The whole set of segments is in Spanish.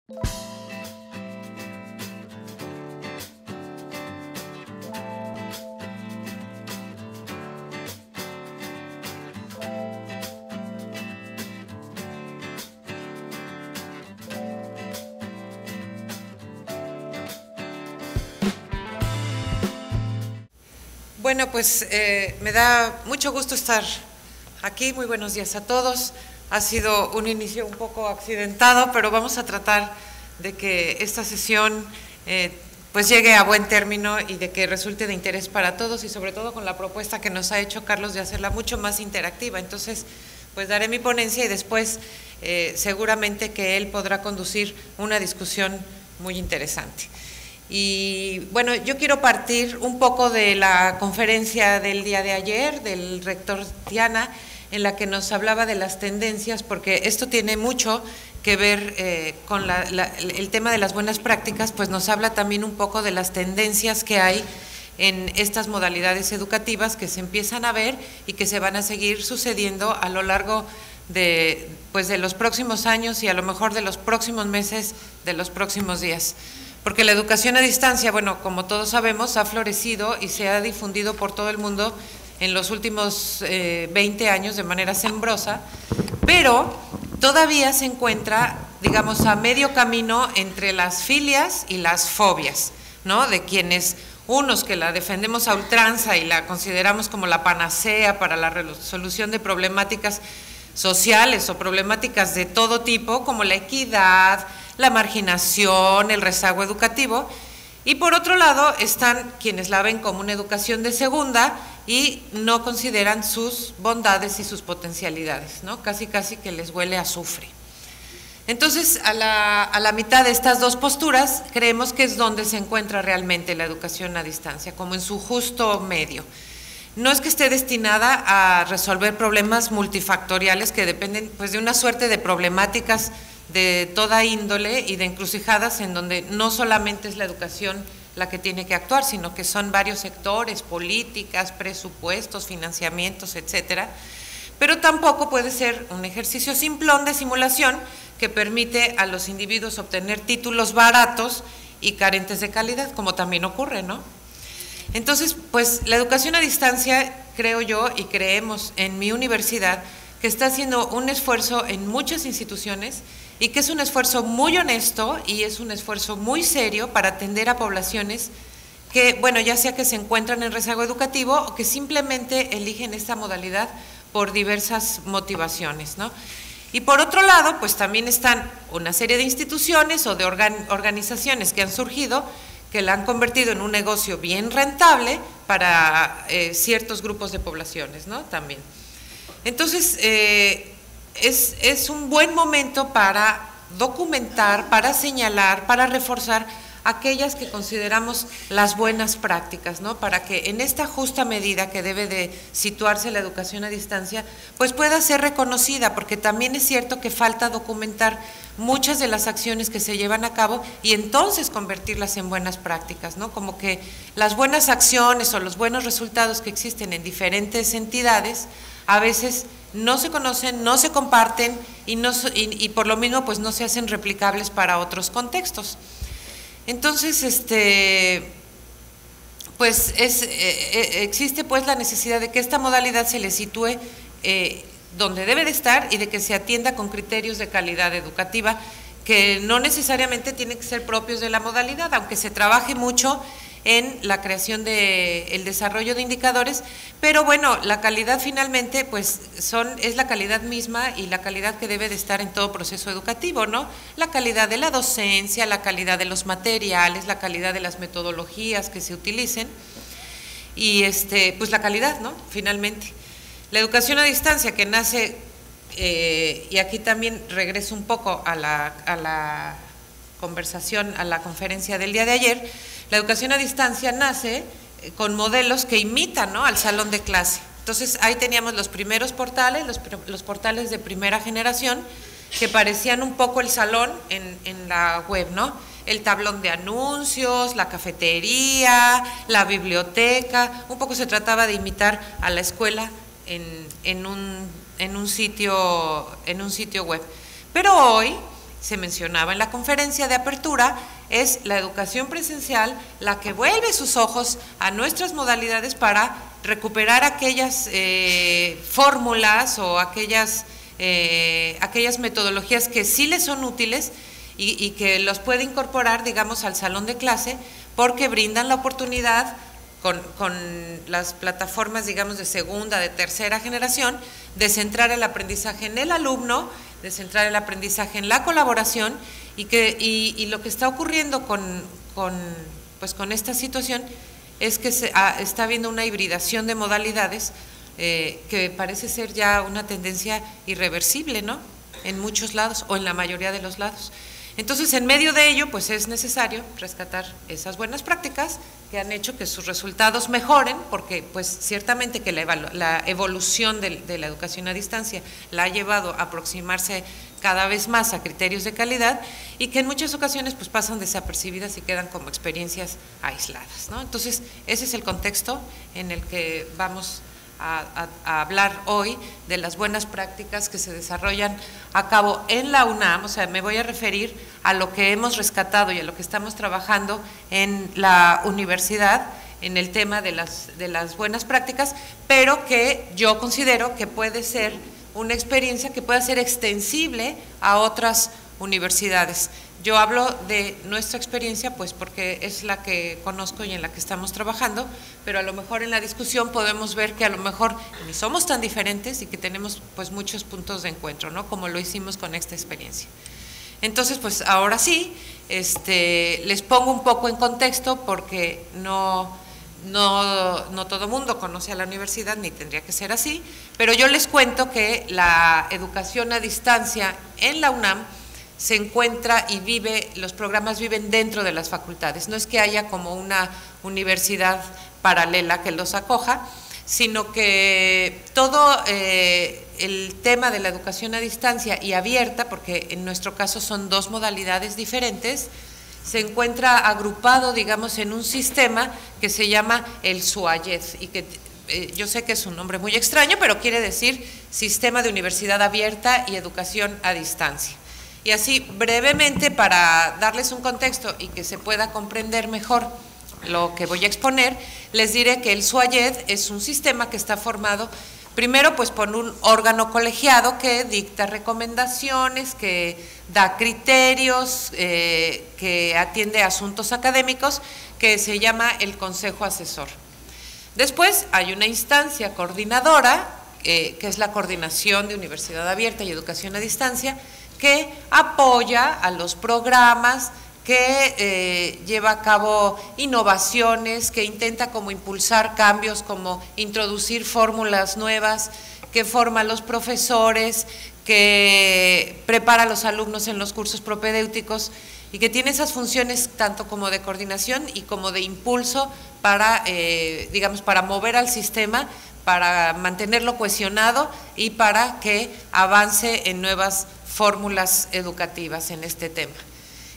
Bueno, pues me da mucho gusto estar aquí. Muy buenos días a todos. Ha sido un inicio un poco accidentado, pero vamos a tratar de que esta sesión pues llegue a buen término y de que resulte de interés para todos, y sobre todo con la propuesta que nos ha hecho Carlos de hacerla mucho más interactiva. Entonces, pues daré mi ponencia y después seguramente que él podrá conducir una discusión muy interesante. Y bueno, yo quiero partir un poco de la conferencia del día de ayer del rector Tiana, en la que nos hablaba de las tendencias, porque esto tiene mucho que ver con el tema de las buenas prácticas, pues nos habla también un poco de las tendencias que hay en estas modalidades educativas que se empiezan a ver y que se van a seguir sucediendo a lo largo de los próximos años y a lo mejor de los próximos meses, de los próximos días. Porque la educación a distancia, bueno, como todos sabemos, ha florecido y se ha difundido por todo el mundo en los últimos 20 años de manera asombrosa, pero todavía se encuentra, digamos, a medio camino entre las filias y las fobias, ¿no? De quienes, unos que la defendemos a ultranza y la consideramos como la panacea para la resolución de problemáticas sociales o problemáticas de todo tipo, como la equidad, la marginación, el rezago educativo, y por otro lado están quienes la ven como una educación de segunda y no consideran sus bondades y sus potencialidades, ¿no? Casi que les huele a azufre. Entonces, a la mitad de estas dos posturas, creemos que es donde se encuentra realmente la educación a distancia, como en su justo medio. No es que esté destinada a resolver problemas multifactoriales que dependen pues de una suerte de problemáticas de toda índole y de encrucijadas en donde no solamente es la educación la que tiene que actuar, sino que son varios sectores, políticas, presupuestos, financiamientos, etcétera. Pero tampoco puede ser un ejercicio simplón de simulación que permite a los individuos obtener títulos baratos y carentes de calidad, como también ocurre, ¿no? Entonces, pues la educación a distancia, creo yo y creemos en mi universidad, que está haciendo un esfuerzo en muchas instituciones y que es un esfuerzo muy honesto y es un esfuerzo muy serio para atender a poblaciones que, bueno, ya sea que se encuentran en rezago educativo o que simplemente eligen esta modalidad por diversas motivaciones, ¿no? Y por otro lado, pues también están una serie de instituciones o de organizaciones que han surgido que la han convertido en un negocio bien rentable para ciertos grupos de poblaciones, ¿no? También. Entonces, es un buen momento para documentar, para señalar, para reforzar aquellas que consideramos las buenas prácticas, ¿no? Para que en esta justa medida que debe de situarse la educación a distancia, pues pueda ser reconocida, porque también es cierto que falta documentar muchas de las acciones que se llevan a cabo y entonces convertirlas en buenas prácticas, ¿no? Como que las buenas acciones o los buenos resultados que existen en diferentes entidades a veces no se conocen, no se comparten y por lo mismo pues no se hacen replicables para otros contextos. Entonces, pues existe pues la necesidad de que esta modalidad se le sitúe donde debe de estar y de que se atienda con criterios de calidad educativa que no necesariamente tienen que ser propios de la modalidad, aunque se trabaje mucho en la creación el desarrollo de indicadores, pero bueno, la calidad finalmente pues es la calidad misma y la calidad que debe de estar en todo proceso educativo, ¿no? La calidad de la docencia, la calidad de los materiales, la calidad de las metodologías que se utilicen y pues la calidad, ¿no? Finalmente. La educación a distancia que nace, y aquí también regreso un poco a la conversación, a la conferencia del día de ayer, la educación a distancia nace con modelos que imitan, ¿no?, al salón de clase. Entonces ahí teníamos los primeros portales, los portales de primera generación, que parecían un poco el salón en la web, ¿no? El tablón de anuncios, la cafetería, la biblioteca, un poco se trataba de imitar a la escuela en un sitio web. Pero hoy se mencionaba en la conferencia de apertura, es la educación presencial la que vuelve sus ojos a nuestras modalidades para recuperar aquellas fórmulas o aquellas metodologías que sí les son útiles y que los puede incorporar, digamos, al salón de clase, porque brindan la oportunidad con las plataformas, digamos, de segunda, de tercera generación, de centrar el aprendizaje en el alumno, de centrar el aprendizaje en la colaboración y lo que está ocurriendo con esta situación es que está habiendo una hibridación de modalidades que parece ser ya una tendencia irreversible, ¿no? En muchos lados o en la mayoría de los lados. Entonces, en medio de ello, pues es necesario rescatar esas buenas prácticas que han hecho que sus resultados mejoren, porque pues ciertamente que la evolución de la educación a distancia la ha llevado a aproximarse cada vez más a criterios de calidad y que en muchas ocasiones pues pasan desapercibidas y quedan como experiencias aisladas, ¿no? Entonces, ese es el contexto en el que vamos a hablar hoy de las buenas prácticas que se desarrollan a cabo en la UNAM. O sea, me voy a referir a lo que hemos rescatado y a lo que estamos trabajando en la universidad en el tema de las buenas prácticas, pero que yo considero que puede ser una experiencia que pueda ser extensible a otras universidades. Yo hablo de nuestra experiencia, pues porque es la que conozco y en la que estamos trabajando, pero a lo mejor en la discusión podemos ver que a lo mejor ni somos tan diferentes y que tenemos pues muchos puntos de encuentro, ¿no? Como lo hicimos con esta experiencia. Entonces, pues ahora sí, les pongo un poco en contexto porque no todo mundo conoce a la universidad, ni tendría que ser así, pero yo les cuento que la educación a distancia en la UNAM se encuentra y los programas viven dentro de las facultades. No es que haya como una universidad paralela que los acoja, sino que todo el tema de la educación a distancia y abierta, porque en nuestro caso son dos modalidades diferentes, se encuentra agrupado, digamos, en un sistema que se llama el SUAYED y que yo sé que es un nombre muy extraño, pero quiere decir Sistema de Universidad Abierta y Educación a Distancia. Y así, brevemente, para darles un contexto y que se pueda comprender mejor lo que voy a exponer, les diré que el SUAYED es un sistema que está formado primero pues por un órgano colegiado que dicta recomendaciones, que da criterios, que atiende asuntos académicos, que se llama el Consejo Asesor. Después hay una instancia coordinadora, que es la Coordinación de Universidad Abierta y Educación a Distancia, que apoya a los programas, que lleva a cabo innovaciones, que intenta como impulsar cambios, como introducir fórmulas nuevas, que forma a los profesores, que prepara a los alumnos en los cursos propedéuticos y que tiene esas funciones tanto como de coordinación y como de impulso para, digamos, para mover al sistema, para mantenerlo cohesionado y para que avance en nuevas fórmulas educativas en este tema.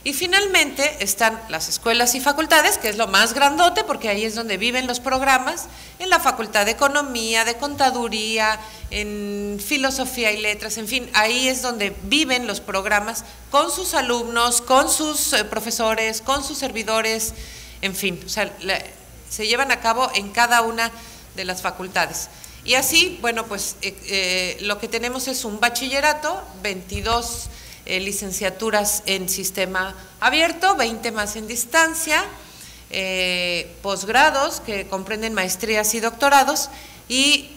Y finalmente están las escuelas y facultades, que es lo más grandote, porque ahí es donde viven los programas, en la Facultad de Economía, de Contaduría, en Filosofía y Letras, en fin, ahí es donde viven los programas con sus alumnos, con sus profesores, con sus servidores, en fin, o sea, se llevan a cabo en cada una de las facultades. Y así, bueno, pues lo que tenemos es un bachillerato, 22 licenciaturas en sistema abierto, 20 más en distancia, posgrados que comprenden maestrías y doctorados y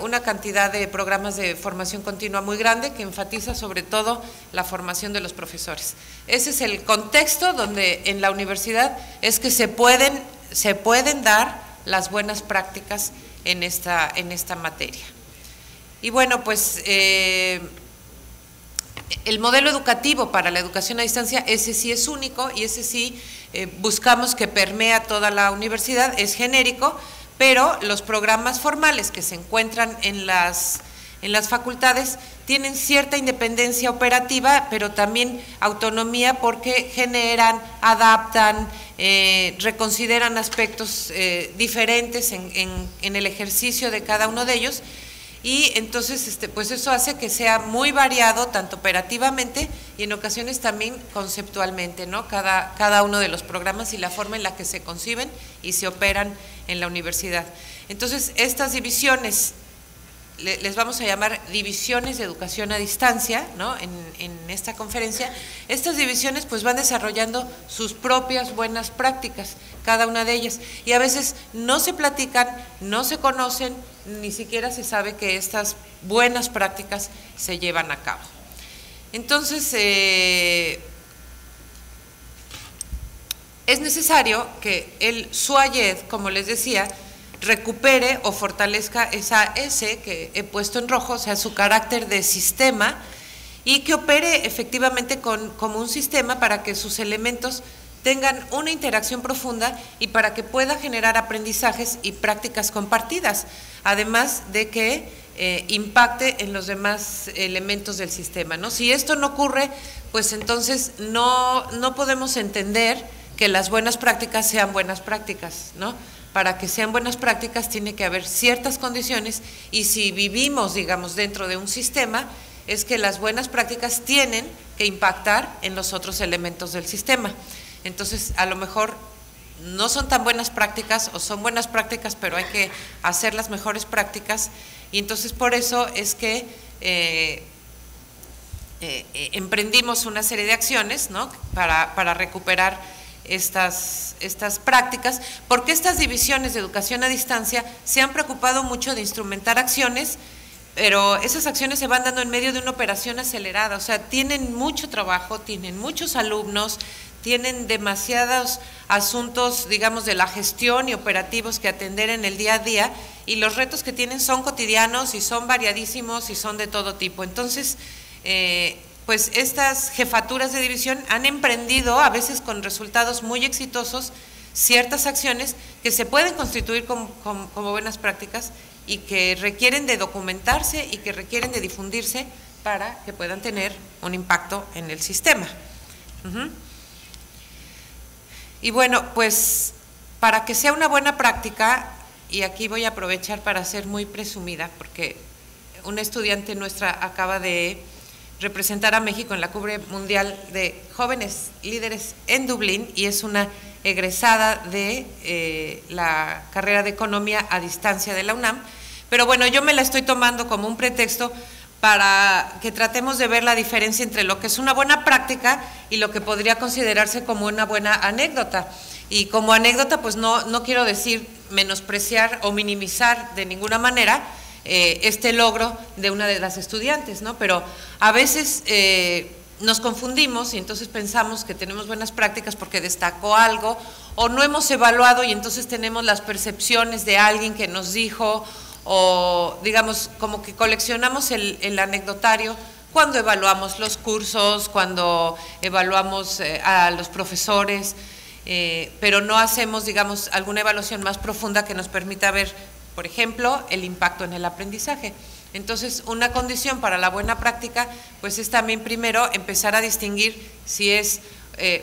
una cantidad de programas de formación continua muy grande que enfatiza sobre todo la formación de los profesores. Ese es el contexto donde en la universidad es que se pueden dar las buenas prácticas en esta materia. Y bueno, pues el modelo educativo para la educación a distancia, ese sí es único y ese sí buscamos que permea toda la universidad, es genérico, pero los programas formales que se encuentran en las facultades tienen cierta independencia operativa, pero también autonomía porque generan, adaptan, reconsideran aspectos diferentes en el ejercicio de cada uno de ellos. Y entonces pues eso hace que sea muy variado tanto operativamente y en ocasiones también conceptualmente, ¿no? Cada uno de los programas y la forma en la que se conciben y se operan en la universidad. Entonces, estas divisiones, les vamos a llamar divisiones de educación a distancia, ¿no? En esta conferencia, estas divisiones pues van desarrollando sus propias buenas prácticas, cada una de ellas, y a veces no se platican, no se conocen, ni siquiera se sabe que estas buenas prácticas se llevan a cabo. Entonces, es necesario que el SUAYED, como les decía, recupere o fortalezca esa S que he puesto en rojo, o sea, su carácter de sistema, y que opere efectivamente como un sistema para que sus elementos tengan una interacción profunda y para que pueda generar aprendizajes y prácticas compartidas, además de que impacte en los demás elementos del sistema, ¿no? Si esto no ocurre, pues entonces no podemos entender que las buenas prácticas sean buenas prácticas, ¿no? Para que sean buenas prácticas tiene que haber ciertas condiciones, y si vivimos, digamos, dentro de un sistema, es que las buenas prácticas tienen que impactar en los otros elementos del sistema. Entonces, a lo mejor no son tan buenas prácticas o son buenas prácticas, pero hay que hacer las mejores prácticas, y entonces por eso es que emprendimos una serie de acciones, ¿no? para recuperar estas prácticas, porque estas divisiones de educación a distancia se han preocupado mucho de instrumentar acciones, pero esas acciones se van dando en medio de una operación acelerada, o sea, tienen mucho trabajo, tienen muchos alumnos, tienen demasiados asuntos, digamos, de la gestión y operativos que atender en el día a día, y los retos que tienen son cotidianos y son variadísimos y son de todo tipo. Entonces, pues estas jefaturas de división han emprendido, a veces con resultados muy exitosos, ciertas acciones que se pueden constituir como buenas prácticas y que requieren de documentarse y que requieren de difundirse para que puedan tener un impacto en el sistema. Y bueno, pues para que sea una buena práctica, y aquí voy a aprovechar para ser muy presumida, porque una estudiante nuestra acaba de representar a México en la Cumbre Mundial de Jóvenes Líderes en Dublín, y es una egresada de la carrera de Economía a distancia de la UNAM, pero bueno, yo me la estoy tomando como un pretexto para que tratemos de ver la diferencia entre lo que es una buena práctica y lo que podría considerarse como una buena anécdota. Y como anécdota, pues no quiero decir menospreciar o minimizar de ninguna manera este logro de una de las estudiantes, ¿no? Pero a veces nos confundimos y entonces pensamos que tenemos buenas prácticas porque destacó algo, o no hemos evaluado y entonces tenemos las percepciones de alguien que nos dijo, o digamos como que coleccionamos el anecdotario cuando evaluamos los cursos, cuando evaluamos a los profesores, pero no hacemos, digamos, alguna evaluación más profunda que nos permita ver, por ejemplo, el impacto en el aprendizaje. Entonces, una condición para la buena práctica, pues es también primero empezar a distinguir si es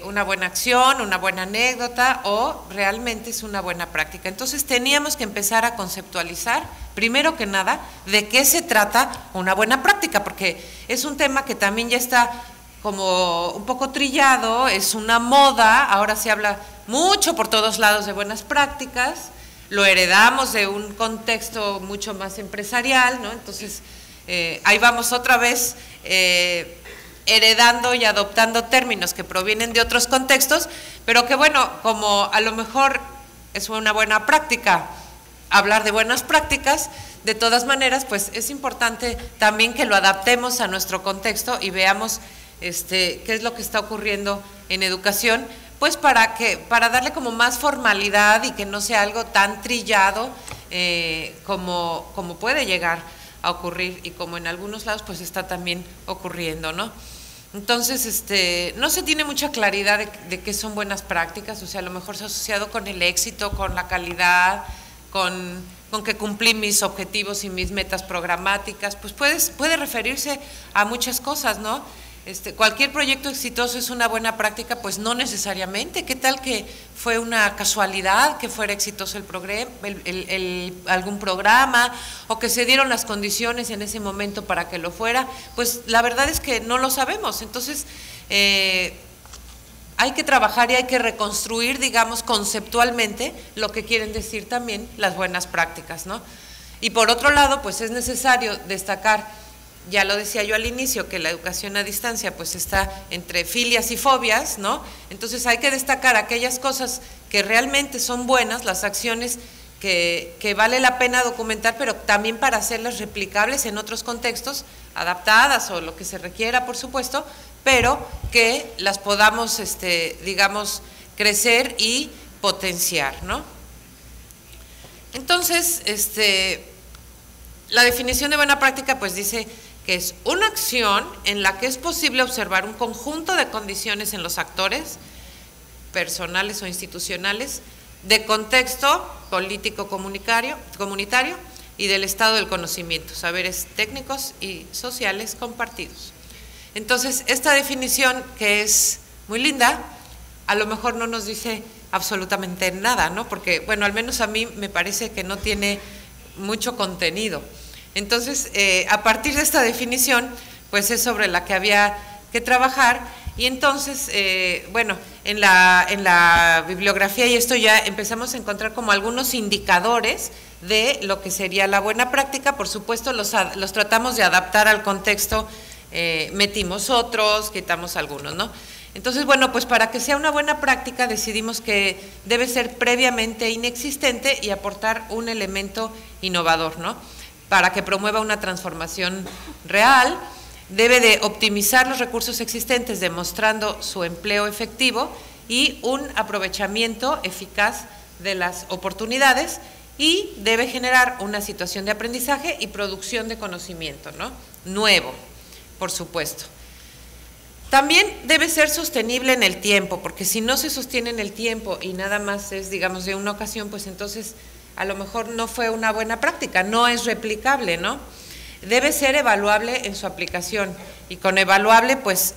una buena acción, una buena anécdota o realmente es una buena práctica. Entonces, teníamos que empezar a conceptualizar, primero que nada, de qué se trata una buena práctica, porque es un tema que también ya está como un poco trillado, es una moda, ahora se habla mucho por todos lados de buenas prácticas, lo heredamos de un contexto mucho más empresarial, ¿no? Entonces, ahí vamos otra vez heredando y adoptando términos que provienen de otros contextos, pero que bueno, como a lo mejor es una buena práctica hablar de buenas prácticas, de todas maneras, pues es importante también que lo adaptemos a nuestro contexto y veamos qué es lo que está ocurriendo en educación, pues para darle como más formalidad y que no sea algo tan trillado como puede llegar a ocurrir y como en algunos lados pues está también ocurriendo, ¿no? Entonces, no se tiene mucha claridad de qué son buenas prácticas, o sea, a lo mejor se ha asociado con el éxito, con la calidad, con que cumplí mis objetivos y mis metas programáticas, pues puede referirse a muchas cosas, ¿no? Cualquier proyecto exitoso es una buena práctica, pues no necesariamente. ¿Qué tal que fue una casualidad que fuera exitoso algún programa, o que se dieron las condiciones en ese momento para que lo fuera? Pues la verdad es que no lo sabemos. Entonces, hay que trabajar y hay que reconstruir, digamos, conceptualmente lo que quieren decir también las buenas prácticas, ¿no? Y por otro lado, pues es necesario destacar, ya lo decía yo al inicio, que la educación a distancia pues está entre filias y fobias, ¿no? Entonces hay que destacar aquellas cosas que realmente son buenas, las acciones que vale la pena documentar, pero también para hacerlas replicables en otros contextos, adaptadas o lo que se requiera, por supuesto, pero que las podamos, digamos, crecer y potenciar, ¿no? Entonces, la definición de buena práctica pues dice que es una acción en la que es posible observar un conjunto de condiciones en los actores, personales o institucionales, de contexto político comunitario y del estado del conocimiento, saberes técnicos y sociales compartidos. Entonces, esta definición, que es muy linda, a lo mejor no nos dice absolutamente nada, ¿no? Porque, bueno, al menos a mí me parece que no tiene mucho contenido. Entonces, a partir de esta definición, pues es sobre la que había que trabajar. Y entonces, bueno, en la bibliografía y esto ya empezamos a encontrar como algunos indicadores de lo que sería la buena práctica. Por supuesto, los tratamos de adaptar al contexto, metimos otros, quitamos algunos, ¿no? Entonces, bueno, pues para que sea una buena práctica decidimos que debe ser previamente inexistente y aportar un elemento innovador, ¿no? Para que promueva una transformación real, debe de optimizar los recursos existentes demostrando su empleo efectivo y un aprovechamiento eficaz de las oportunidades, y debe generar una situación de aprendizaje y producción de conocimiento, ¿no? Nuevo, por supuesto. También debe ser sostenible en el tiempo, porque si no se sostiene en el tiempo y nada más es, digamos, de una ocasión, pues entonces a lo mejor no fue una buena práctica, no es replicable, ¿no? Debe ser evaluable en su aplicación, y con evaluable, pues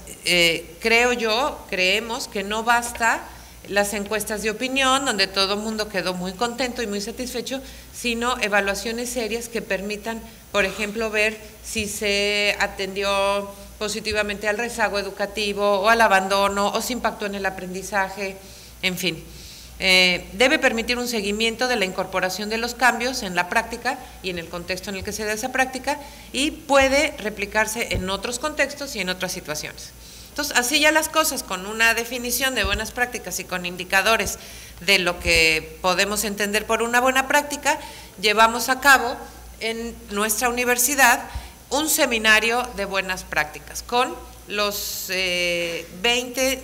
creemos que no basta las encuestas de opinión, donde todo el mundo quedó muy contento y muy satisfecho, sino evaluaciones serias que permitan, por ejemplo, ver si se atendió positivamente al rezago educativo o al abandono, o se impactó en el aprendizaje, en fin. Debe permitir un seguimiento de la incorporación de los cambios en la práctica y en el contexto en el que se da esa práctica, y puede replicarse en otros contextos y en otras situaciones. Entonces, así ya las cosas, con una definición de buenas prácticas y con indicadores de lo que podemos entender por una buena práctica, llevamos a cabo en nuestra universidad un seminario de buenas prácticas con los 20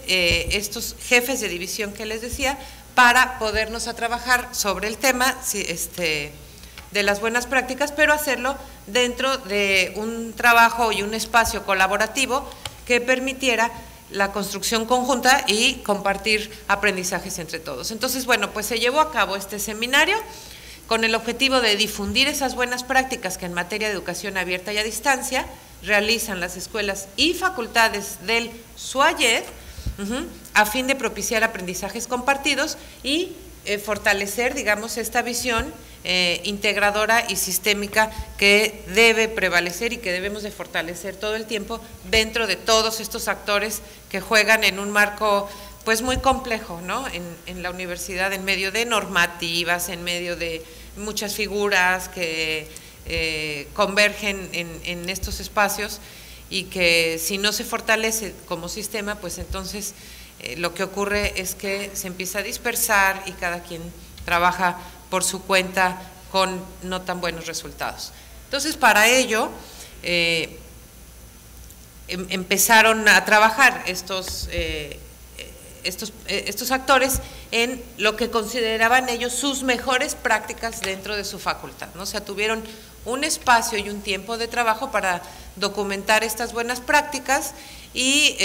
estos jefes de división que les decía, para podernos a trabajar sobre el tema de las buenas prácticas, pero hacerlo dentro de un trabajo y un espacio colaborativo que permitiera la construcción conjunta y compartir aprendizajes entre todos. Entonces, bueno, pues se llevó a cabo este seminario con el objetivo de difundir esas buenas prácticas que en materia de educación abierta y a distancia realizan las escuelas y facultades del SUAYED, a fin de propiciar aprendizajes compartidos y fortalecer, digamos, esta visión integradora y sistémica que debe prevalecer y que debemos de fortalecer todo el tiempo dentro de todos estos actores que juegan en un marco pues muy complejo, ¿no? En la universidad, en medio de normativas, en medio de muchas figuras que convergen en estos espacios, y que si no se fortalece como sistema, pues entonces lo que ocurre es que se empieza a dispersar y cada quien trabaja por su cuenta con no tan buenos resultados. Entonces, para ello empezaron a trabajar estos actores en lo que consideraban ellos sus mejores prácticas dentro de su facultad, ¿no? O sea, tuvieron un espacio y un tiempo de trabajo para documentar estas buenas prácticas, y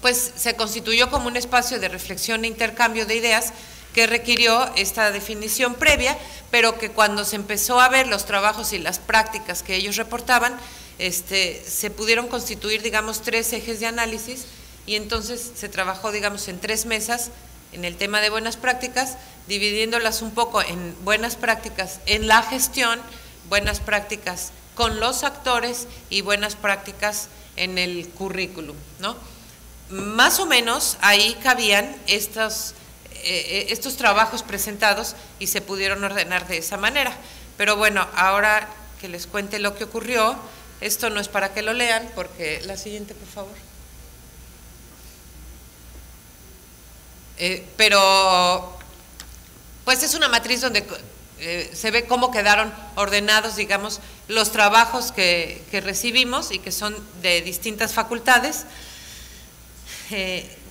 pues se constituyó como un espacio de reflexión e intercambio de ideas que requirió esta definición previa, pero que cuando se empezó a ver los trabajos y las prácticas que ellos reportaban, se pudieron constituir, digamos, 3 ejes de análisis y entonces se trabajó, digamos, en 3 mesas en el tema de buenas prácticas, dividiéndolas un poco en buenas prácticas en la gestión, buenas prácticas con los actores y buenas prácticas en el currículum, ¿no? Más o menos ahí cabían estos trabajos presentados y se pudieron ordenar de esa manera. Pero bueno, ahora que les cuente lo que ocurrió, esto no es para que lo lean, porque la siguiente, por favor. Pero pues es una matriz donde se ve cómo quedaron ordenados, digamos, los trabajos que recibimos y que son de distintas facultades.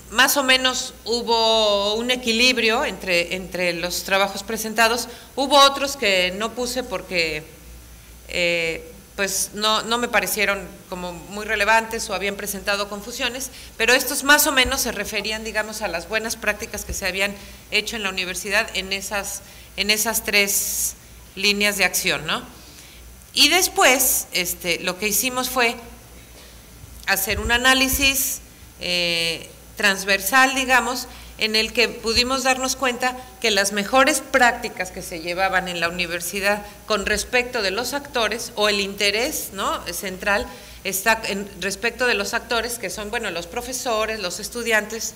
Más o menos hubo un equilibrio entre los trabajos presentados. Hubo otros que no puse porque pues no me parecieron como muy relevantes o habían presentado confusiones, pero estos más o menos se referían, digamos, a las buenas prácticas que se habían hecho en la universidad en esas 3 líneas de acción, ¿no? Y después lo que hicimos fue hacer un análisis transversal, digamos, en el que pudimos darnos cuenta que las mejores prácticas que se llevaban en la universidad con respecto de los actores, o el interés, ¿no?, central está respecto de los actores, que son, bueno, los profesores, los estudiantes,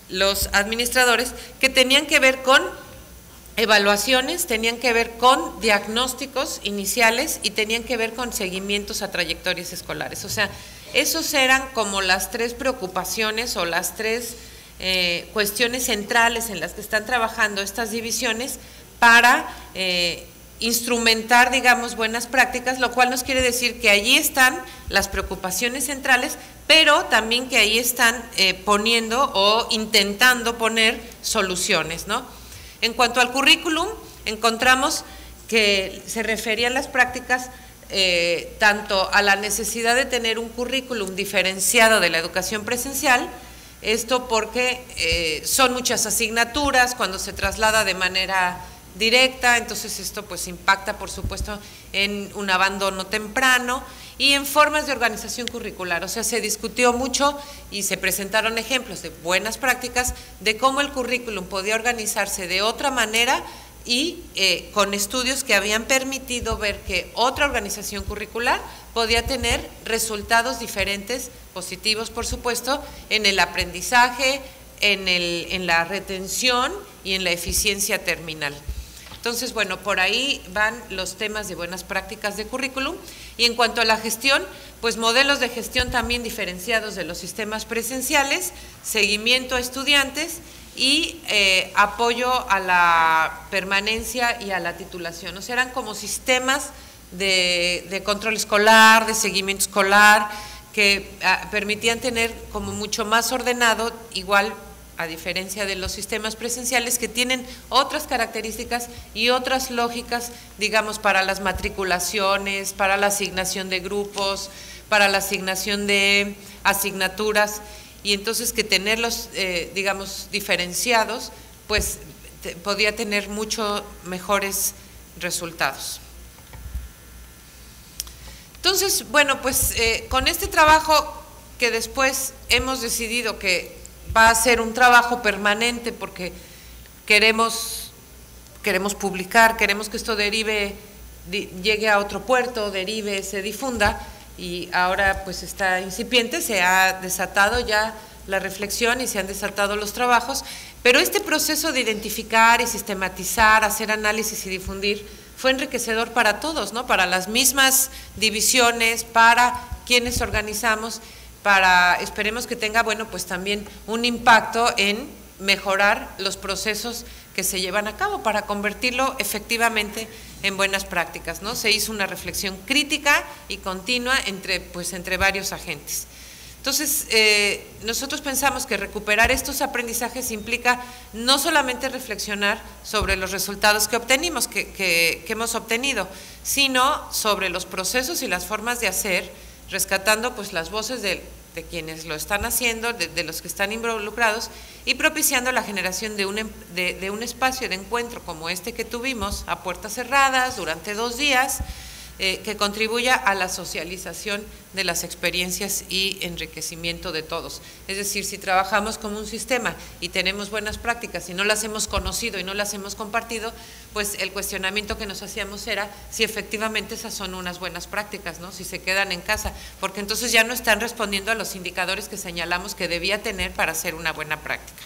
los administradores, que tenían que ver con evaluaciones, tenían que ver con diagnósticos iniciales y tenían que ver con seguimientos a trayectorias escolares. O sea, esos eran como las 3 preocupaciones o las 3 cuestiones centrales en las que están trabajando estas divisiones para instrumentar, digamos, buenas prácticas, lo cual nos quiere decir que allí están las preocupaciones centrales, pero también que ahí están poniendo o intentando poner soluciones, ¿no? En cuanto al currículum, encontramos que se referían las prácticas tanto a la necesidad de tener un currículum diferenciado de la educación presencial, esto porque son muchas asignaturas cuando se traslada de manera directa, entonces esto pues impacta por supuesto en un abandono temprano y en formas de organización curricular. O sea, se discutió mucho y se presentaron ejemplos de buenas prácticas de cómo el currículum podía organizarse de otra manera y con estudios que habían permitido ver que otra organización curricular podía tener resultados diferentes, positivos por supuesto, en el aprendizaje, en la retención y en la eficiencia terminal. Entonces, bueno, por ahí van los temas de buenas prácticas de currículum. Y en cuanto a la gestión, pues modelos de gestión también diferenciados de los sistemas presenciales, seguimiento a estudiantes y apoyo a la permanencia y a la titulación. O sea, eran como sistemas de control escolar, de seguimiento escolar, que permitían tener como mucho más ordenado, igual a diferencia de los sistemas presenciales que tienen otras características y otras lógicas, digamos, para las matriculaciones, para la asignación de grupos, para la asignación de asignaturas, y entonces que tenerlos, digamos, diferenciados, pues podía tener mucho mejores resultados. Entonces, bueno, pues con este trabajo que después hemos decidido que va a ser un trabajo permanente porque queremos publicar, queremos que esto derive, llegue a otro puerto, derive, se difunda, y ahora pues está incipiente, se ha desatado ya la reflexión y se han desatado los trabajos, pero este proceso de identificar y sistematizar, hacer análisis y difundir fue enriquecedor para todos, ¿no? Para las mismas divisiones, para quienes organizamos, esperemos que tenga, bueno, pues también un impacto en mejorar los procesos que se llevan a cabo para convertirlo efectivamente en buenas prácticas, ¿no? Se hizo una reflexión crítica y continua entre varios agentes. Entonces, nosotros pensamos que recuperar estos aprendizajes implica no solamente reflexionar sobre los resultados que obtenimos, que hemos obtenido, sino sobre los procesos y las formas de hacer, rescatando pues las voces de quienes lo están haciendo, de los que están involucrados, y propiciando la generación de un espacio de encuentro como este que tuvimos a puertas cerradas durante 2 días, que contribuya a la socialización de las experiencias y enriquecimiento de todos. Es decir, si trabajamos como un sistema y tenemos buenas prácticas y no las hemos conocido y no las hemos compartido, pues el cuestionamiento que nos hacíamos era si efectivamente esas son unas buenas prácticas, ¿no? Si se quedan en casa, porque entonces ya no están respondiendo a los indicadores que señalamos que debía tener para hacer una buena práctica.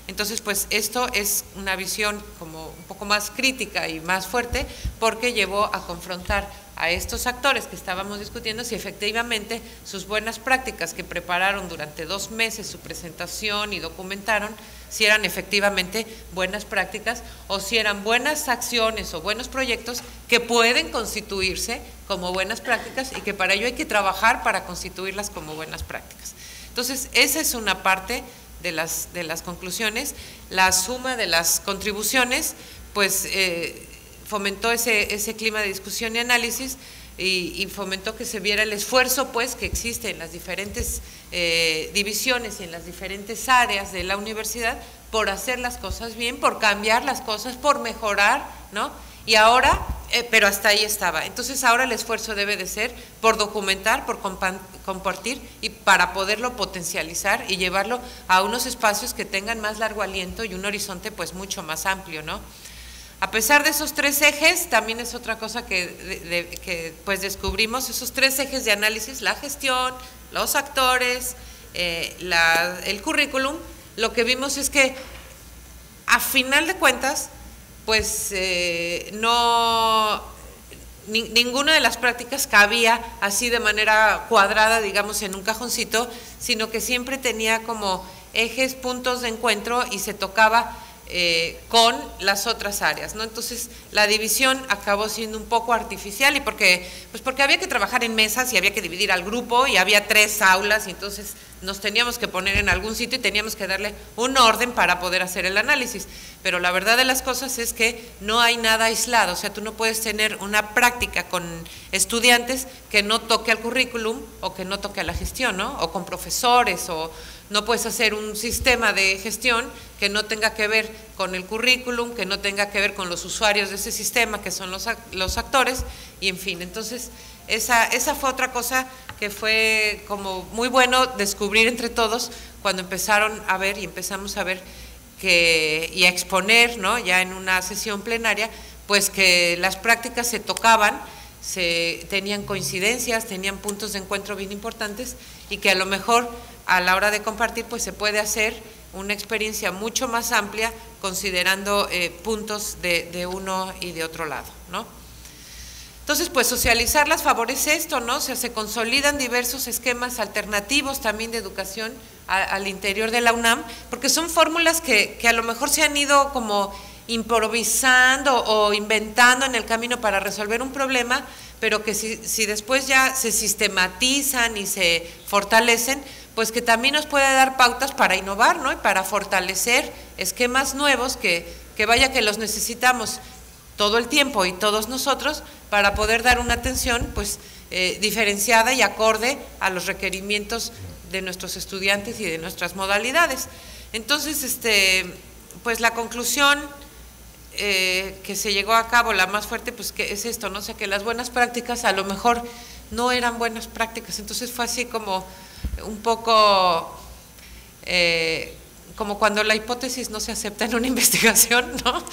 Entonces, pues esto es una visión como un poco más crítica y más fuerte, porque llevó a confrontar a estos actores que estábamos discutiendo si efectivamente sus buenas prácticas que prepararon durante 2 meses su presentación y documentaron, si eran efectivamente buenas prácticas o si eran buenas acciones o buenos proyectos que pueden constituirse como buenas prácticas y que para ello hay que trabajar para constituirlas como buenas prácticas. Entonces, esa es una parte de las conclusiones. La suma de las contribuciones, pues fomentó ese clima de discusión y análisis y fomentó que se viera el esfuerzo pues que existe en las diferentes divisiones y en las diferentes áreas de la universidad por hacer las cosas bien, por cambiar las cosas, por mejorar, ¿no? Y ahora, pero hasta ahí estaba. Entonces ahora el esfuerzo debe de ser por documentar, por compartir y para poderlo potencializar y llevarlo a unos espacios que tengan más largo aliento y un horizonte pues mucho más amplio, ¿no? A pesar de esos 3 ejes, también es otra cosa que pues descubrimos, esos 3 ejes de análisis, la gestión, los actores, el currículum, lo que vimos es que a final de cuentas, pues ninguna de las prácticas cabía así de manera cuadrada, digamos, en un cajoncito, sino que siempre tenía como ejes, puntos de encuentro y se tocaba con las otras áreas, ¿no? Entonces la división acabó siendo un poco artificial y porque había que trabajar en mesas y había que dividir al grupo y había 3 aulas y entonces nos teníamos que poner en algún sitio y teníamos que darle un orden para poder hacer el análisis, pero la verdad de las cosas es que no hay nada aislado, o sea, tú no puedes tener una práctica con estudiantes que no toque al currículum o que no toque a la gestión, ¿no? O con profesores, o no puedes hacer un sistema de gestión que no tenga que ver con el currículum, que no tenga que ver con los usuarios de ese sistema, que son los actores, y en fin, entonces esa fue otra cosa que fue como muy bueno descubrir entre todos cuando empezaron a ver y empezamos a ver y a exponer, ¿no? Ya en una sesión plenaria, pues que las prácticas se tocaban, tenían coincidencias, tenían puntos de encuentro bien importantes y que a lo mejor a la hora de compartir pues se puede hacer una experiencia mucho más amplia considerando puntos de uno y de otro lado, ¿no? Entonces, pues socializarlas favorece esto, ¿no? O sea, se consolidan diversos esquemas alternativos también de educación al interior de la UNAM, porque son fórmulas que a lo mejor se han ido como improvisando o inventando en el camino para resolver un problema, pero que si después ya se sistematizan y se fortalecen, pues que también nos puede dar pautas para innovar, ¿no? Y para fortalecer esquemas nuevos que vaya que los necesitamos todo el tiempo y todos nosotros para poder dar una atención pues diferenciada y acorde a los requerimientos de nuestros estudiantes y de nuestras modalidades. Entonces, pues la conclusión que se llegó a cabo, la más fuerte, pues que es esto, ¿no? O sea, que las buenas prácticas a lo mejor no eran buenas prácticas, entonces fue así como un poco como cuando la hipótesis no se acepta en una investigación, ¿no?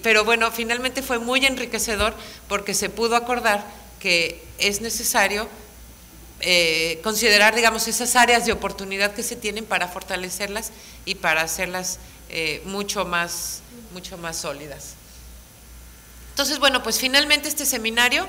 Pero bueno, finalmente fue muy enriquecedor porque se pudo acordar que es necesario considerar, digamos, esas áreas de oportunidad que se tienen para fortalecerlas y para hacerlas mucho más sólidas. Entonces, bueno, pues finalmente este seminario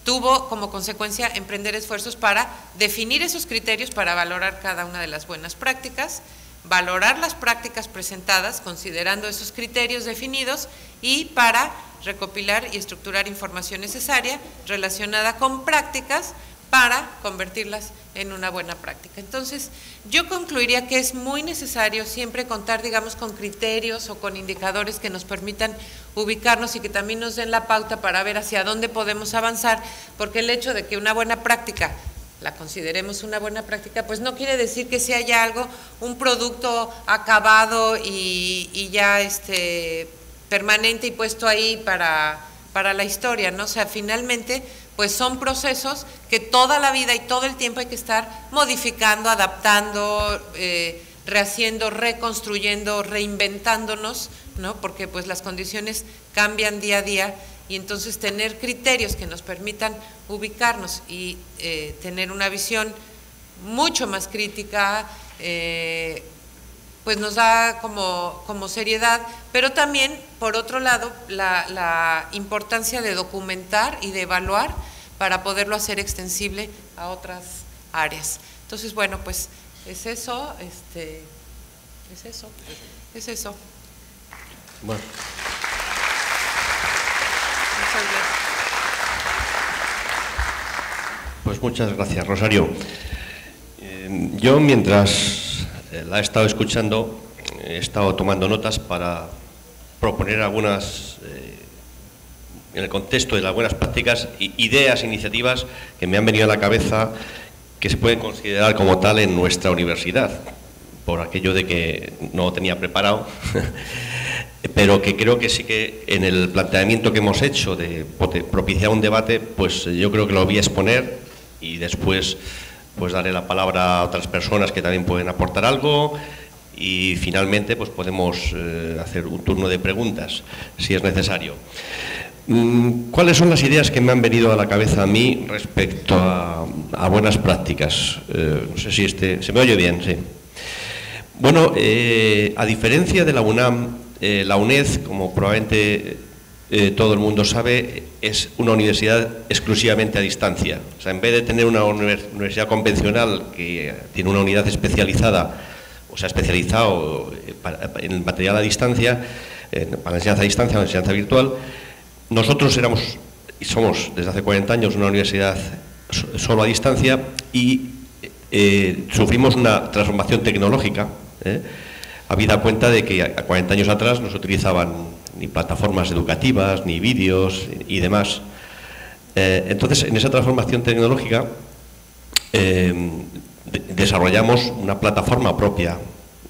tuvo como consecuencia emprender esfuerzos para definir esos criterios para valorar cada una de las buenas prácticas, valorar las prácticas presentadas considerando esos criterios definidos y para recopilar y estructurar información necesaria relacionada con prácticas para convertirlas en una buena práctica. Entonces, yo concluiría que es muy necesario siempre contar, digamos, con criterios o con indicadores que nos permitan ubicarnos y que también nos den la pauta para ver hacia dónde podemos avanzar, porque el hecho de que una buena práctica la consideremos una buena práctica, pues no quiere decir que sea ya algo, un producto acabado y ya permanente y puesto ahí para para la historia, ¿no? O sea, finalmente, pues son procesos que toda la vida y todo el tiempo hay que estar modificando, adaptando, rehaciendo, reconstruyendo, reinventándonos, ¿no? Porque pues las condiciones cambian día a día y entonces tener criterios que nos permitan ubicarnos y tener una visión mucho más crítica, pues nos da como seriedad, pero también, por otro lado, la importancia de documentar y de evaluar para poderlo hacer extensible a otras áreas. Entonces, bueno, pues es eso, es eso. Bueno. Pues muchas gracias, Rosario. Yo, mientras la he estado escuchando, he estado tomando notas para proponer algunas, en el contexto de las buenas prácticas, ideas, iniciativas que me han venido a la cabeza que se pueden considerar como tal en nuestra universidad, por aquello de que no lo tenía preparado, pero que creo que sí que en el planteamiento que hemos hecho de propiciar un debate, pues yo creo que lo voy a exponer y después pues daré la palabra a otras personas que también pueden aportar algo y finalmente pues podemos hacer un turno de preguntas si es necesario. ¿Cuáles son las ideas que me han venido a la cabeza a mí respecto a buenas prácticas? No sé si se me oye bien, sí. Bueno, a diferencia de la UNAM, la UNED, como probablemente todo el mundo sabe, es una universidad exclusivamente a distancia. O sea, en vez de tener una universidad convencional que tiene una unidad especializada, o sea, especializado en el material a distancia, para la enseñanza a distancia o la enseñanza virtual, nosotros éramos y somos desde hace 40 años una universidad solo a distancia y sufrimos una transformación tecnológica, habida cuenta de que a 40 años atrás no se utilizaban ni plataformas educativas, ni vídeos y demás. Entonces, en esa transformación tecnológica desarrollamos una plataforma propia,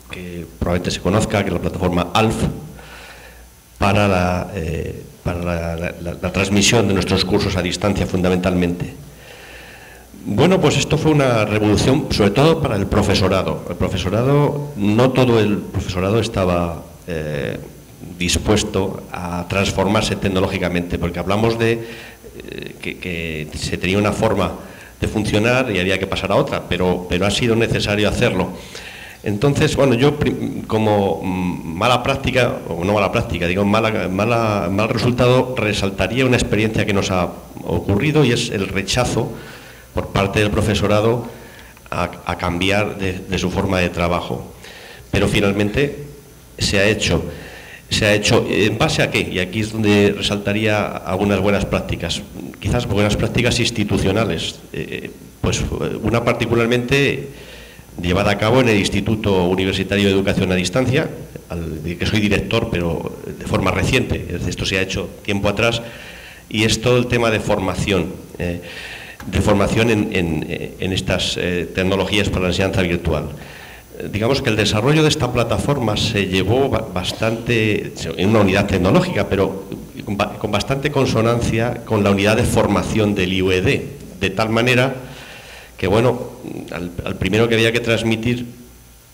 que probablemente se conozca, que es la plataforma ALF, para la transmisión de nuestros cursos a distancia fundamentalmente. Bueno, pues esto fue una revolución, sobre todo para el profesorado. El profesorado, no todo el profesorado estaba dispuesto a transformarse tecnológicamente, porque hablamos de que se tenía una forma de funcionar y había que pasar a otra, pero ha sido necesario hacerlo. Entonces, bueno, yo como mala práctica, o no mala práctica, digo mal resultado, resaltaría una experiencia que nos ha ocurrido y es el rechazo por parte del profesorado a cambiar de su forma de trabajo. Pero finalmente se ha hecho. ¿En base a qué? Y aquí es donde resaltaría algunas buenas prácticas, quizás buenas prácticas institucionales, pues una particularmente llevada a cabo en el Instituto Universitario de Educación a Distancia, que soy director, pero de forma reciente. Esto se ha hecho tiempo atrás, y es todo el tema de formación en estas tecnologías para la enseñanza virtual. Digamos que el desarrollo de esta plataforma se llevó bastante, en una unidad tecnológica, pero con bastante consonancia con la unidad de formación del IUED, de tal manera que, bueno, al primero que había que transmitir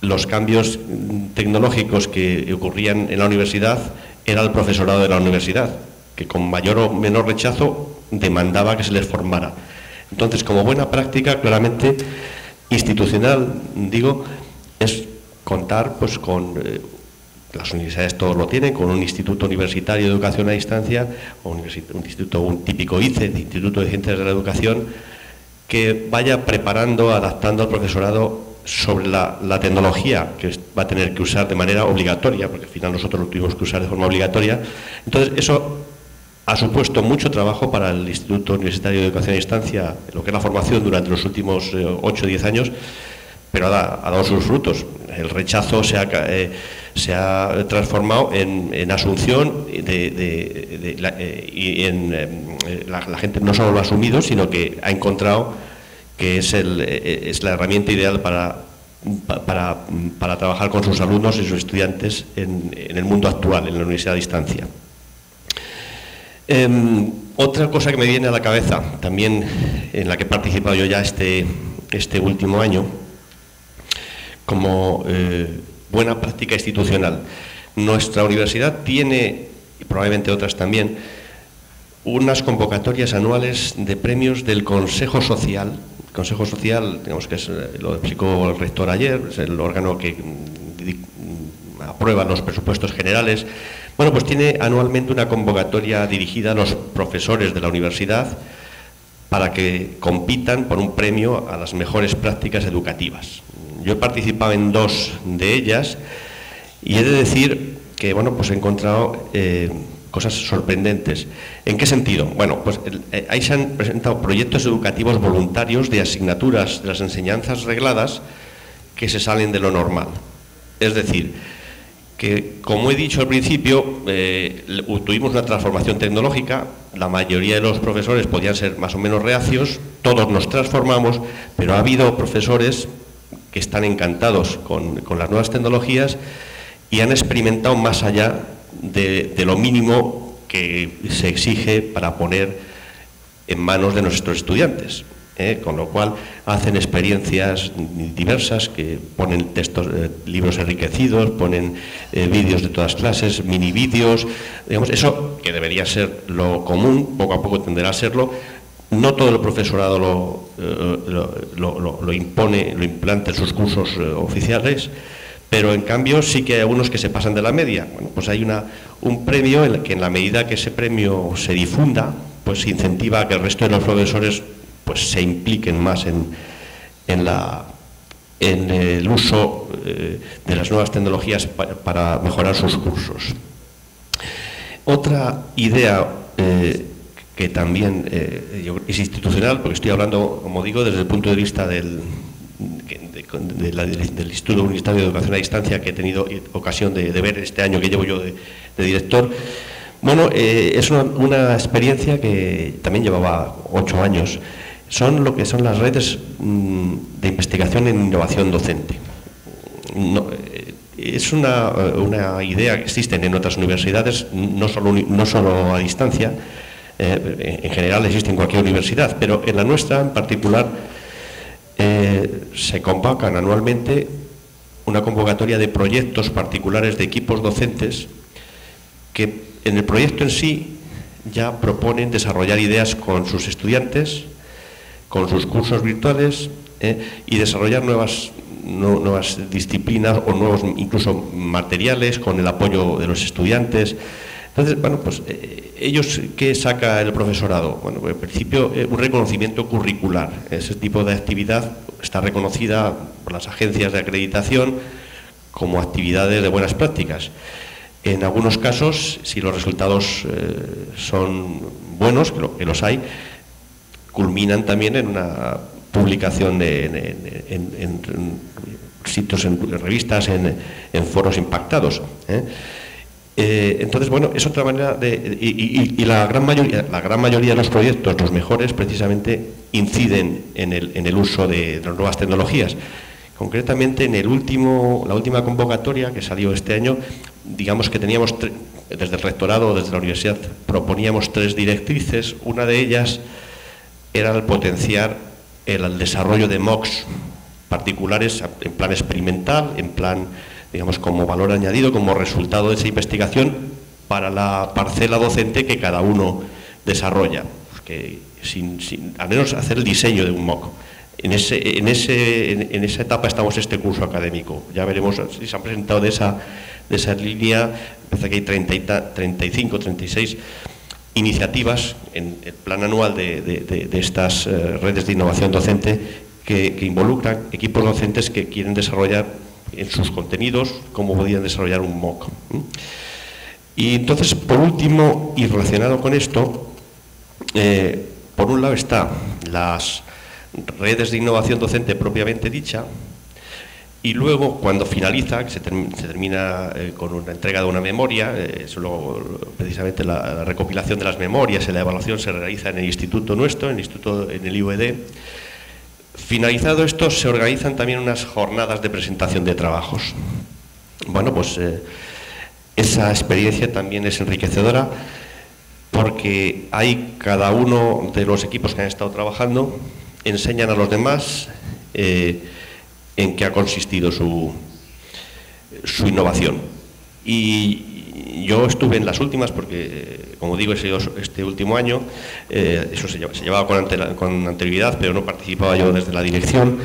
los cambios tecnológicos que ocurrían en la universidad era el profesorado de la universidad, que con mayor o menor rechazo demandaba que se les formara. Entonces, como buena práctica, claramente institucional, digo, es contar pues con las universidades, todos lo tienen, con un instituto universitario de educación a distancia, o un típico ICE, Instituto de Ciencias de la Educación, que vaya preparando, adaptando al profesorado sobre la tecnología que va a tener que usar de manera obligatoria, porque al final nosotros lo tuvimos que usar de forma obligatoria. Entonces, eso ha supuesto mucho trabajo para el Instituto Universitario de Educación a Distancia, lo que es la formación durante los últimos 8 o 10 años, pero ha dado sus frutos. El rechazo se ha transformado en asunción la gente no solo lo ha asumido, sino que ha encontrado que es la herramienta ideal para trabajar con sus alumnos y sus estudiantes en el mundo actual, en la universidad a distancia. Otra cosa que me viene a la cabeza, también en la que he participado yo ya este último año, como buena práctica institucional. Nuestra universidad tiene, y probablemente otras también, unas convocatorias anuales de premios del Consejo Social. El Consejo Social, digamos que lo explicó el rector ayer, es el órgano que aprueba los presupuestos generales. Bueno, pues tiene anualmente una convocatoria dirigida a los profesores de la universidad para que compitan por un premio a las mejores prácticas educativas. Yo he participado en 2 de ellas y he de decir que, bueno, pues he encontrado cosas sorprendentes. ¿En qué sentido? Bueno, pues ahí se han presentado proyectos educativos voluntarios de asignaturas de las enseñanzas regladas que se salen de lo normal. Es decir, que, como he dicho al principio, tuvimos una transformación tecnológica, la mayoría de los profesores podían ser más o menos reacios, todos nos transformamos, pero ha habido profesores que están encantados con las nuevas tecnologías y han experimentado más allá de lo mínimo que se exige para poner en manos de nuestros estudiantes. Con lo cual hacen experiencias diversas, que ponen textos, libros enriquecidos, ponen vídeos de todas clases, mini vídeos, digamos, eso que debería ser lo común, poco a poco tenderá a serlo. No todo el profesorado lo impone, lo implanta en sus cursos oficiales, pero en cambio sí que hay algunos que se pasan de la media. Bueno, pues hay un premio en el que, en la medida que ese premio se difunda, pues se incentiva a que el resto de los profesores pues se impliquen más en el uso de las nuevas tecnologías para mejorar sus cursos. Otra idea que también es institucional, porque estoy hablando, como digo, desde el punto de vista del Instituto Universitario de Educación a Distancia, que he tenido ocasión de ver este año que llevo yo de director. Bueno, es una experiencia que también llevaba 8 años. Son lo que son las redes de investigación en innovación docente. Es una idea que existen en otras universidades, no solo a distancia, en general existe en cualquier universidad, pero en la nuestra en particular se convocan anualmente una convocatoria de proyectos particulares de equipos docentes que en el proyecto en sí ya proponen desarrollar ideas con sus estudiantes, con sus cursos virtuales, y desarrollar nuevas disciplinas o nuevos incluso materiales con el apoyo de los estudiantes. Entonces, bueno, pues ellos, ¿qué saca el profesorado? Bueno, pues, en principio un reconocimiento curricular. Ese tipo de actividad está reconocida por las agencias de acreditación como actividades de buenas prácticas. En algunos casos, si los resultados son buenos, que los hay, culminan también en una publicación en sitios, en revistas, en foros impactados. Entonces, bueno, es otra manera y la gran mayoría de los proyectos, los mejores, precisamente inciden en el uso de las nuevas tecnologías. Concretamente, en la última convocatoria que salió este año, digamos que teníamos, desde el rectorado, desde la universidad, proponíamos 3 directrices. Una de ellas era el potenciar el desarrollo de MOOCs particulares en plan experimental, en plan, digamos, como valor añadido, como resultado de esa investigación para la parcela docente que cada uno desarrolla, que al menos hacer el diseño de un MOOC. En esa etapa estamos este curso académico. Ya veremos si se han presentado de esa línea. Parece que hay 35, 36 iniciativas en el plan anual de estas redes de innovación docente que involucran equipos docentes que quieren desarrollar en sus contenidos cómo podían desarrollar un MOOC. Y entonces, por último, y relacionado con esto, por un lado está las redes de innovación docente propiamente dicha, y luego, cuando finaliza, que se termina con una entrega de una memoria, precisamente la recopilación de las memorias y la evaluación se realiza en el instituto nuestro, en el IUED. Finalizado esto, se organizan también unas jornadas de presentación de trabajos. Bueno, pues esa experiencia también es enriquecedora. porque ahí cada uno de los equipos que han estado trabajando enseñan a los demás en qué ha consistido su innovación. Y yo estuve en las últimas porque, como digo, este último año, eso se llevaba con anterioridad, pero no participaba yo desde la dirección.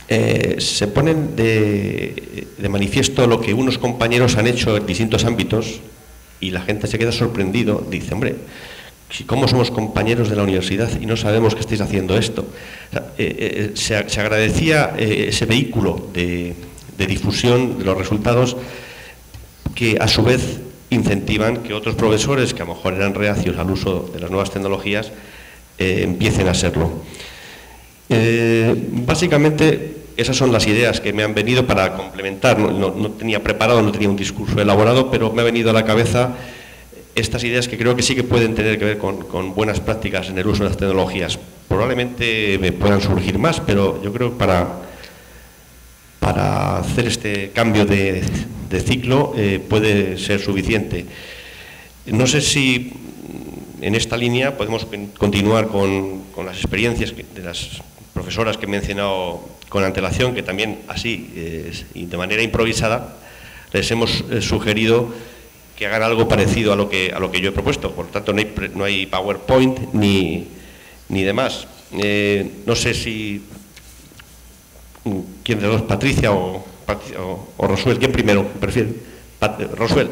Se ponen de manifiesto lo que unos compañeros han hecho en distintos ámbitos y la gente se queda sorprendido, dice, hombre, ¿cómo somos compañeros de la universidad y no sabemos que estáis haciendo esto? O sea, se agradecía ese vehículo de difusión de los resultados que a su vez incentivan que otros profesores que a lo mejor eran reacios al uso de las nuevas tecnologías empiecen a serlo. Básicamente esas son las ideas que me han venido para complementar, no tenía preparado, no tenía un discurso elaborado, pero me ha venido a la cabeza estas ideas que creo que sí que pueden tener que ver con buenas prácticas en el uso de las tecnologías. Probablemente me puedan surgir más, pero yo creo que para hacer este cambio de ciclo puede ser suficiente. No sé si en esta línea podemos continuar con las experiencias de las profesoras que he mencionado con antelación, que también así y de manera improvisada les hemos sugerido que hagan algo parecido a lo que yo he propuesto. Por tanto, no hay PowerPoint ni demás. No sé si quién de los dos, Patricia o Rosuel, ¿quién primero prefiere? Rosuel,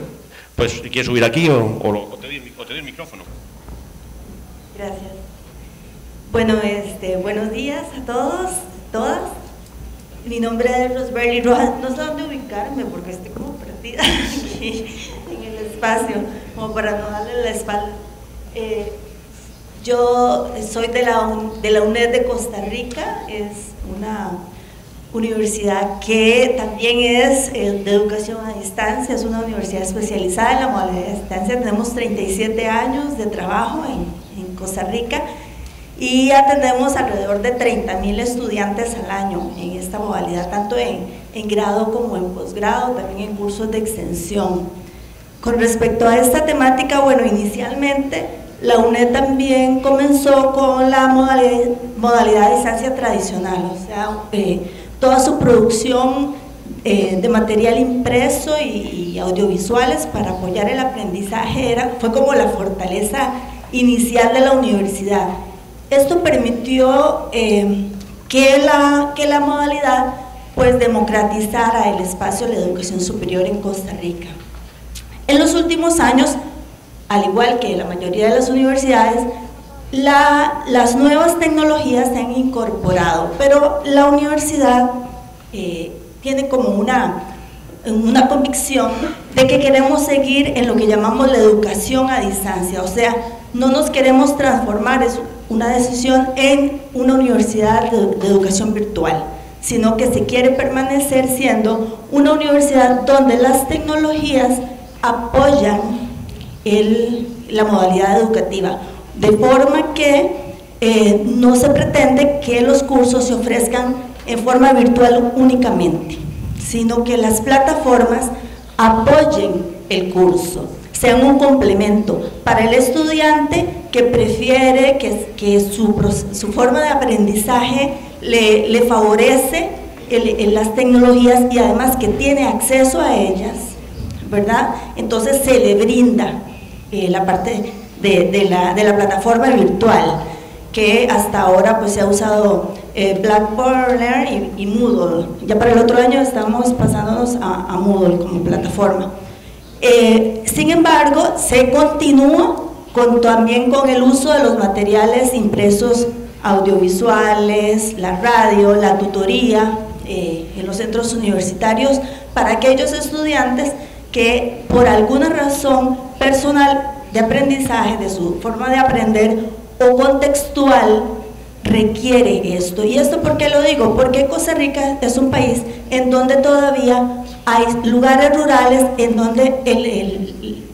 pues si quieres subir aquí o te doy el micrófono. Gracias. Bueno, buenos días a todos, todas. Mi nombre es Rosberly Rojas. No sé dónde ubicarme porque estoy como perdida aquí en el espacio, como para no darle la espalda. Yo soy de la UNED de Costa Rica, es una universidad que también es de educación a distancia, es una universidad especializada en la modalidad de distancia. Tenemos 37 años de trabajo en Costa Rica y atendemos alrededor de 30.000 estudiantes al año en esta modalidad, tanto en grado como en posgrado, también en cursos de extensión. Con respecto a esta temática, bueno, inicialmente la UNED también comenzó con la modalidad de distancia tradicional, o sea, toda su producción de material impreso y audiovisuales para apoyar el aprendizaje fue como la fortaleza inicial de la universidad. Esto permitió que la modalidad pues democratizara el espacio de la educación superior en Costa Rica. En los últimos años, al igual que la mayoría de las universidades, las nuevas tecnologías se han incorporado, pero la universidad tiene como una convicción de que queremos seguir en lo que llamamos la educación a distancia, o sea, no nos queremos transformar, es una decisión, en una universidad de educación virtual, sino que se quiere permanecer siendo una universidad donde las tecnologías apoyan la modalidad educativa, de forma que no se pretende que los cursos se ofrezcan en forma virtual únicamente, sino que las plataformas apoyen el curso, sean un complemento para el estudiante que prefiere que su forma de aprendizaje le favorece las tecnologías y además que tiene acceso a ellas, ¿verdad? Entonces se le brinda la parte de la plataforma virtual, que hasta ahora pues se ha usado Blackboard Learn y Moodle. Ya para el otro año estamos pasándonos a Moodle como plataforma. Sin embargo, se continúa también con el uso de los materiales impresos audiovisuales, la radio, la tutoría en los centros universitarios para aquellos estudiantes que por alguna razón personal de aprendizaje, de su forma de aprender o contextual, requiere esto. ¿Y esto por qué lo digo? Porque Costa Rica es un país en donde todavía hay lugares rurales en donde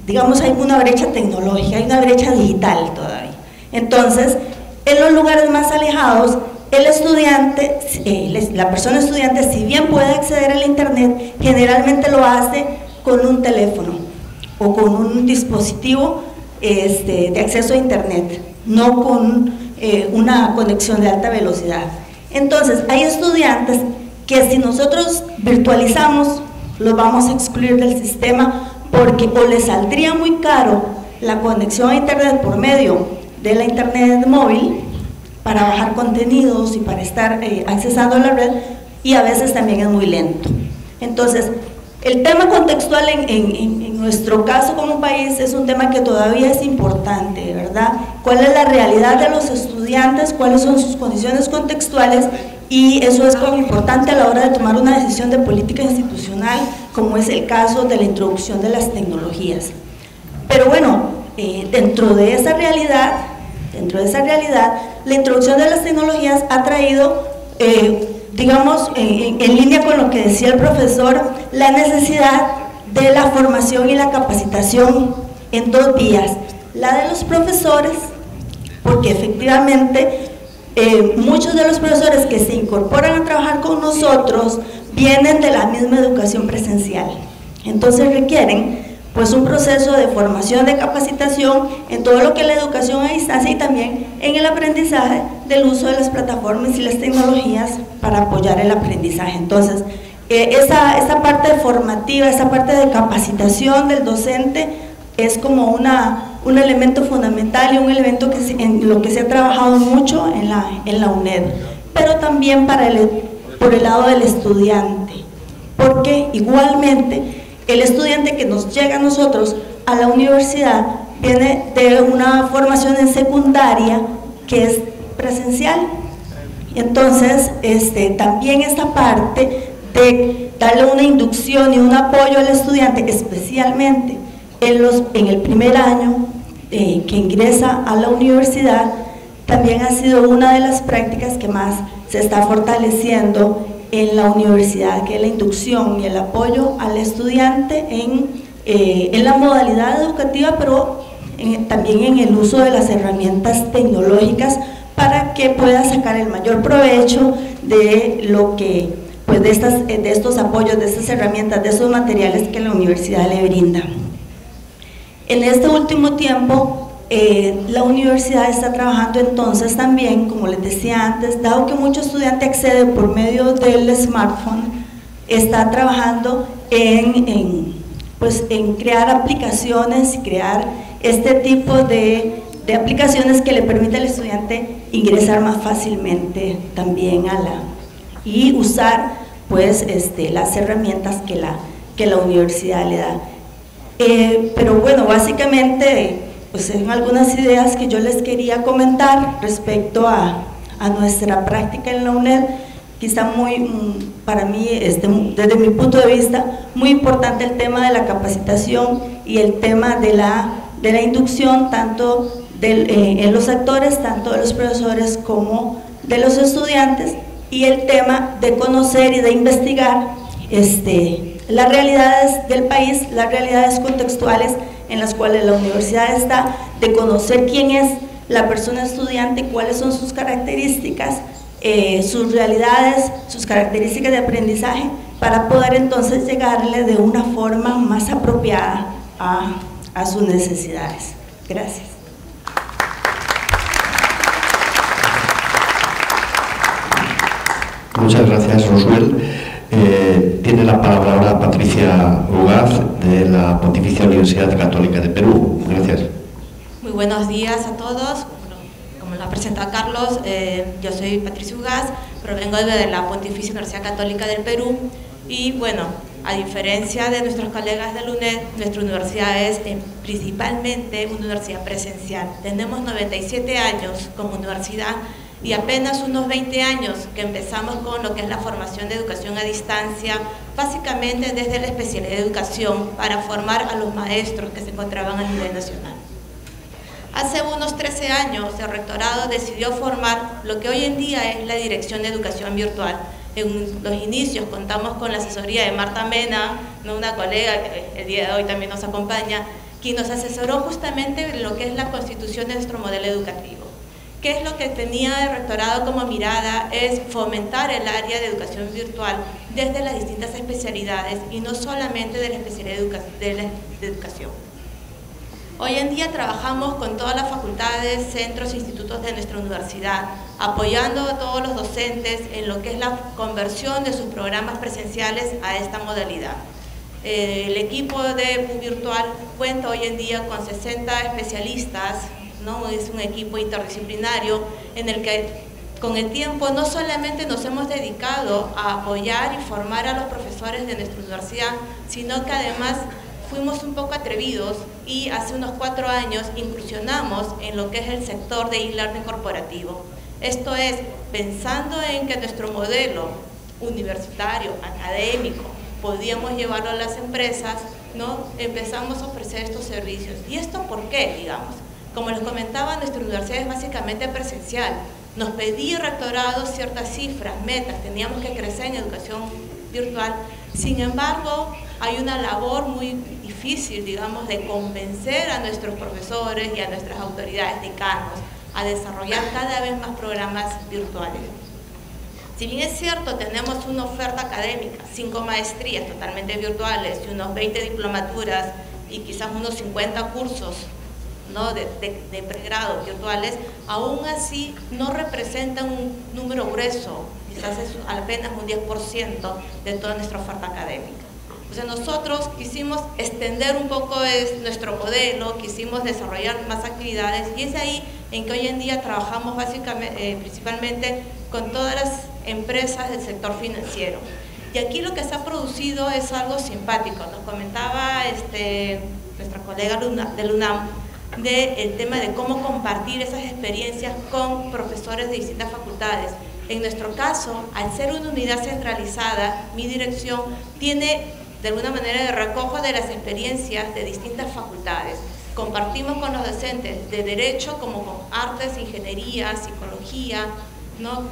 digamos hay una brecha tecnológica, hay una brecha digital todavía. Entonces, en los lugares más alejados, el estudiante, la persona estudiante, si bien puede acceder al internet, generalmente lo hace con un teléfono o con un dispositivo de acceso a internet, no con una conexión de alta velocidad. Entonces, hay estudiantes que si nosotros virtualizamos, los vamos a excluir del sistema porque o les saldría muy caro la conexión a internet por medio de la internet móvil para bajar contenidos y para estar accesando a la red, y a veces también es muy lento. Entonces, el tema contextual en nuestro caso como país es un tema que todavía es importante, ¿verdad? ¿Cuál es la realidad de los estudiantes? ¿Cuáles son sus condiciones contextuales? Y eso es como importante a la hora de tomar una decisión de política institucional, como es el caso de la introducción de las tecnologías. Pero bueno, dentro de esa realidad, la introducción de las tecnologías ha traído, digamos, en línea con lo que decía el profesor, la necesidad de la formación y la capacitación en dos vías. La de los profesores, porque efectivamente muchos de los profesores que se incorporan a trabajar con nosotros vienen de la misma educación presencial, entonces requieren pues un proceso de formación, de capacitación en todo lo que es la educación a distancia y también en el aprendizaje del uso de las plataformas y las tecnologías para apoyar el aprendizaje. Entonces, esa parte formativa, esa parte de capacitación del docente es como un elemento fundamental y un elemento en lo que se ha trabajado mucho en la UNED, pero también por el lado del estudiante, porque igualmente el estudiante que nos llega a nosotros a la universidad viene de una formación en secundaria que es presencial. Entonces, también esta parte de darle una inducción y un apoyo al estudiante, especialmente en el primer año que ingresa a la universidad, también ha sido una de las prácticas que más se está fortaleciendo en la universidad, que es la inducción y el apoyo al estudiante en la modalidad educativa, pero también en el uso de las herramientas tecnológicas para que pueda sacar el mayor provecho de lo que, pues de estos apoyos, de estas herramientas, de esos materiales que la universidad le brinda. En este último tiempo, la universidad está trabajando entonces también, como les decía antes, dado que mucho estudiante accede por medio del smartphone, está trabajando en crear aplicaciones y crear este tipo de aplicaciones que le permite al estudiante ingresar más fácilmente también y usar pues las herramientas que la universidad le da. Pero bueno, básicamente pues son algunas ideas que yo les quería comentar respecto a nuestra práctica en la UNED. Quizá para mí, desde mi punto de vista, muy importante el tema de la capacitación y el tema de la inducción, tanto en los actores, tanto de los profesores como de los estudiantes, y el tema de conocer y de investigar las realidades del país, las realidades contextuales en las cuales la universidad está, de conocer quién es la persona estudiante, cuáles son sus características, sus realidades, sus características de aprendizaje, para poder entonces llegarle de una forma más apropiada a sus necesidades. Gracias. Muchas gracias, Roswell. Tiene la palabra ahora Patricia Ugaz, de la Pontificia Universidad Católica de Perú. Gracias. Muy buenos días a todos. Como lo ha presentado Carlos, yo soy Patricia Ugaz, provengo de la Pontificia Universidad Católica del Perú, y bueno, a diferencia de nuestros colegas del UNED, nuestra universidad es principalmente una universidad presencial. Tenemos 97 años como universidad y apenas unos 20 años que empezamos con lo que es la formación de educación a distancia, básicamente desde la especialidad de educación para formar a los maestros que se encontraban a nivel nacional. Hace unos 13 años el rectorado decidió formar lo que hoy en día es la Dirección de Educación Virtual. En los inicios contamos con la asesoría de Marta Mena, una colega que el día de hoy también nos acompaña, quien nos asesoró justamente en lo que es la constitución de nuestro modelo educativo. ¿Qué es lo que tenía el rectorado como mirada? Es fomentar el área de educación virtual desde las distintas especialidades y no solamente de la especialidad de educación. Hoy en día trabajamos con todas las facultades, centros e institutos de nuestra universidad, apoyando a todos los docentes en lo que es la conversión de sus programas presenciales a esta modalidad. El equipo de PU Virtual cuenta hoy en día con 60 especialistas, ¿no? Es un equipo interdisciplinario en el que con el tiempo no solamente nos hemos dedicado a apoyar y formar a los profesores de nuestra universidad, sino que además fuimos un poco atrevidos y hace unos 4 años incursionamos en lo que es el sector de e-learning corporativo. Esto es, pensando en que nuestro modelo universitario, académico, podíamos llevarlo a las empresas, ¿no? Empezamos a ofrecer estos servicios. ¿Y esto por qué, digamos? Como les comentaba, nuestra universidad es básicamente presencial. Nos pedía el rectorado ciertas cifras, metas, teníamos que crecer en educación virtual. Sin embargo, hay una labor muy difícil, digamos, de convencer a nuestros profesores y a nuestras autoridades decanos a desarrollar cada vez más programas virtuales. Si bien es cierto, tenemos una oferta académica, 5 maestrías totalmente virtuales y unos 20 diplomaturas y quizás unos 50 cursos, ¿no?, de pregrado virtuales, aún así no representan un número grueso, quizás es apenas un 10% de toda nuestra oferta académica. O sea, nosotros quisimos extender un poco nuestro modelo, quisimos desarrollar más actividades y es ahí en que hoy en día trabajamos básicamente, principalmente con todas las empresas del sector financiero. Y aquí lo que se ha producido es algo simpático. Nos comentaba nuestra colega del UNAM del tema de cómo compartir esas experiencias con profesores de distintas facultades. En nuestro caso, al ser una unidad centralizada, mi dirección tiene de alguna manera de recojo de las experiencias de distintas facultades. Compartimos con los docentes de Derecho como con Artes, Ingeniería, Psicología, ¿no?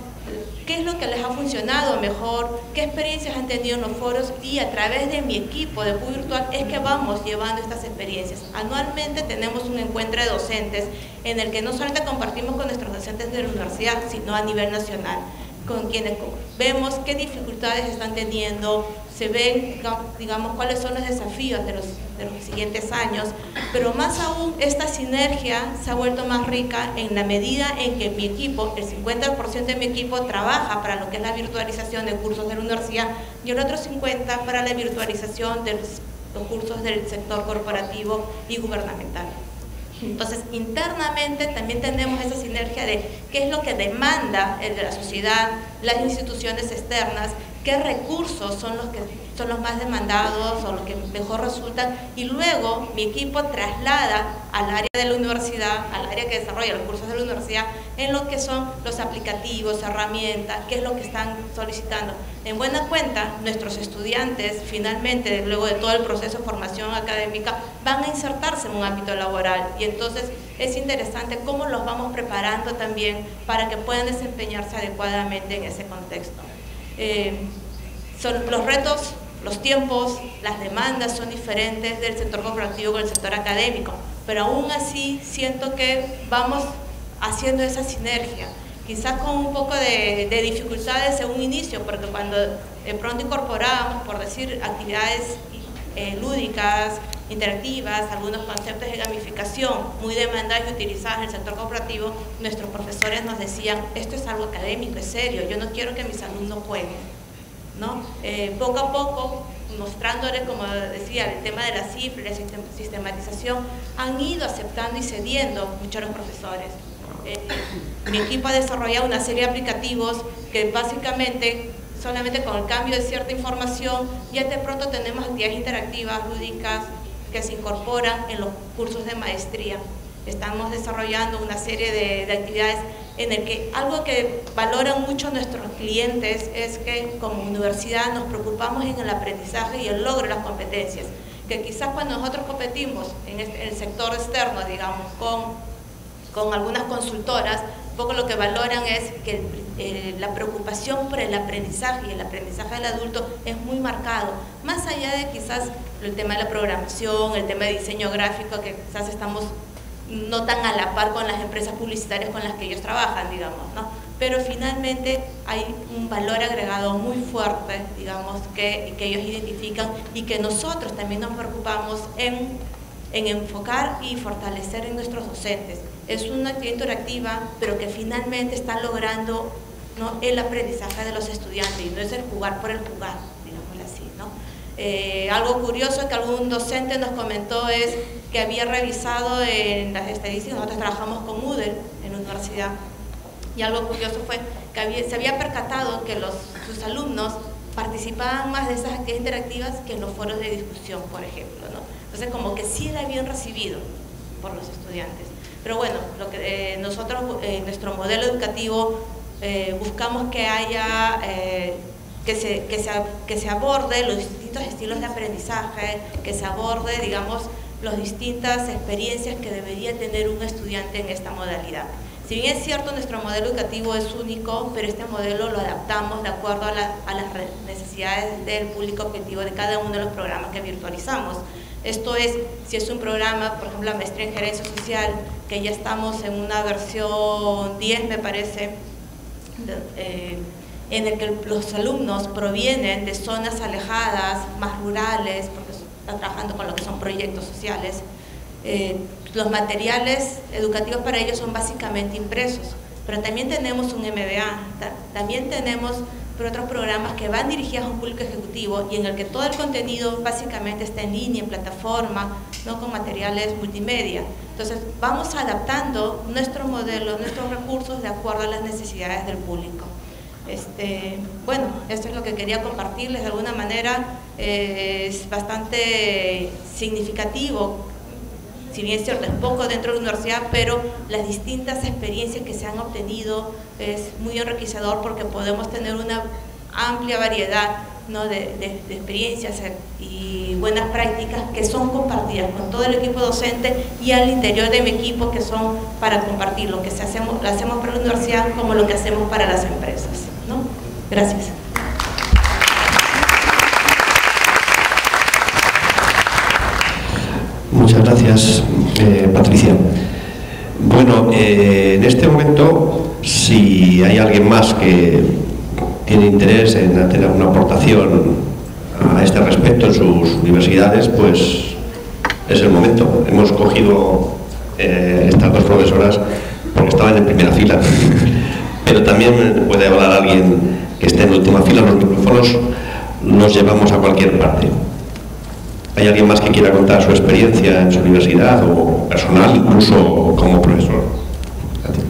¿Qué es lo que les ha funcionado mejor? ¿Qué experiencias han tenido en los foros? Y a través de mi equipo de PU Virtual es que vamos llevando estas experiencias. Anualmente tenemos un encuentro de docentes en el que no solamente compartimos con nuestros docentes de la universidad, sino a nivel nacional, con quienes vemos qué dificultades están teniendo, se ven, digamos, cuáles son los desafíos de los siguientes años, pero más aún esta sinergia se ha vuelto más rica en la medida en que mi equipo, el 50% de mi equipo trabaja para lo que es la virtualización de cursos de la universidad y el otro 50% para la virtualización de los cursos del sector corporativo y gubernamental. Entonces, internamente también tenemos esa sinergia de qué es lo que demanda el de la sociedad, las instituciones externas, qué recursos son los más demandados o los que mejor resultan, y luego mi equipo traslada al área de la universidad, al área que desarrolla los cursos de la universidad, en lo que son los aplicativos, herramientas, qué es lo que están solicitando. En buena cuenta, nuestros estudiantes, finalmente, luego de todo el proceso de formación académica, van a insertarse en un ámbito laboral, y entonces es interesante cómo los vamos preparando también para que puedan desempeñarse adecuadamente en ese contexto. Son los retos, los tiempos, las demandas son diferentes del sector corporativo con el sector académico, pero aún así siento que vamos haciendo esa sinergia, quizás con un poco de dificultades en un inicio, porque cuando de pronto incorporamos, por decir, actividades lúdicas, interactivas, algunos conceptos de gamificación muy demandados y utilizados en el sector corporativo, nuestros profesores nos decían, esto es algo académico, es serio, yo no quiero que mis alumnos jueguen, ¿no? Poco a poco, mostrándoles, como decía, el tema de las cifras, la sistematización, han ido aceptando y cediendo muchos los profesores. Mi equipo ha desarrollado una serie de aplicativos que básicamente, solamente con el cambio de cierta información, ya de pronto tenemos actividades interactivas, lúdicas, que se incorporan en los cursos de maestría. Estamos desarrollando una serie de actividades en el que algo que valoran mucho nuestros clientes es que como universidad nos preocupamos en el aprendizaje y el logro de las competencias, que quizás cuando nosotros competimos en el sector externo, digamos, con algunas consultoras, un poco lo que valoran es que la preocupación por el aprendizaje y el aprendizaje del adulto es muy marcado, más allá de quizás el tema de la programación, el tema de diseño gráfico, que quizás estamos no tan a la par con las empresas publicitarias con las que ellos trabajan, digamos, ¿no? Pero finalmente hay un valor agregado muy fuerte, digamos, que ellos identifican y que nosotros también nos preocupamos en en enfocar y fortalecer en nuestros docentes. Es una actividad interactiva, pero que finalmente está logrando, ¿no?, el aprendizaje de los estudiantes, y no es el jugar por el jugar, digámoslo así, ¿no? Algo curioso que algún docente nos comentó es que había revisado en las estadísticas, nosotros trabajamos con Moodle en la universidad, y algo curioso fue que se había percatado que sus alumnos participaban más de esas actividades interactivas que en los foros de discusión, por ejemplo, ¿no? Entonces, como que sí era bien recibido por los estudiantes. Pero bueno, lo que nosotros en nuestro modelo educativo buscamos que haya, que se aborde los distintos estilos de aprendizaje, que se aborde, digamos, las distintas experiencias que debería tener un estudiante en esta modalidad. Si bien es cierto, nuestro modelo educativo es único, pero este modelo lo adaptamos de acuerdo a las necesidades del público objetivo de cada uno de los programas que virtualizamos. Esto es, si es un programa, por ejemplo, la maestría en gerencia social, que ya estamos en una versión 10, me parece, en el que los alumnos provienen de zonas alejadas, más rurales, porque están trabajando con lo que son proyectos sociales. Los materiales educativos para ellos son básicamente impresos, pero también tenemos un MBA, también tenemos otros programas que van dirigidos a un público ejecutivo y en el que todo el contenido básicamente está en línea, en plataforma, no con materiales multimedia. Entonces vamos adaptando nuestro modelo, nuestros recursos de acuerdo a las necesidades del público. Bueno, esto es lo que quería compartirles. De alguna manera es bastante significativo, si bien es cierto, es poco dentro de la universidad, pero las distintas experiencias que se han obtenido es muy enriquecedor porque podemos tener una amplia variedad, ¿no?, de experiencias y buenas prácticas que son compartidas con todo el equipo docente y al interior de mi equipo, que son para compartir lo que lo hacemos para la universidad como lo que hacemos para las empresas, ¿no? Gracias. Muchas gracias, Patricia. Bueno, en este momento, si hay alguien más que tiene interés en hacer alguna aportación a este respecto en sus universidades, pues es el momento. Hemos cogido estas dos profesoras porque estaban en primera fila, pero también puede hablar alguien que esté en última fila. Los micrófonos los llevamos a cualquier parte. ¿Hay alguien más que quiera contar su experiencia en su universidad o personal, incluso como profesor? Gracias.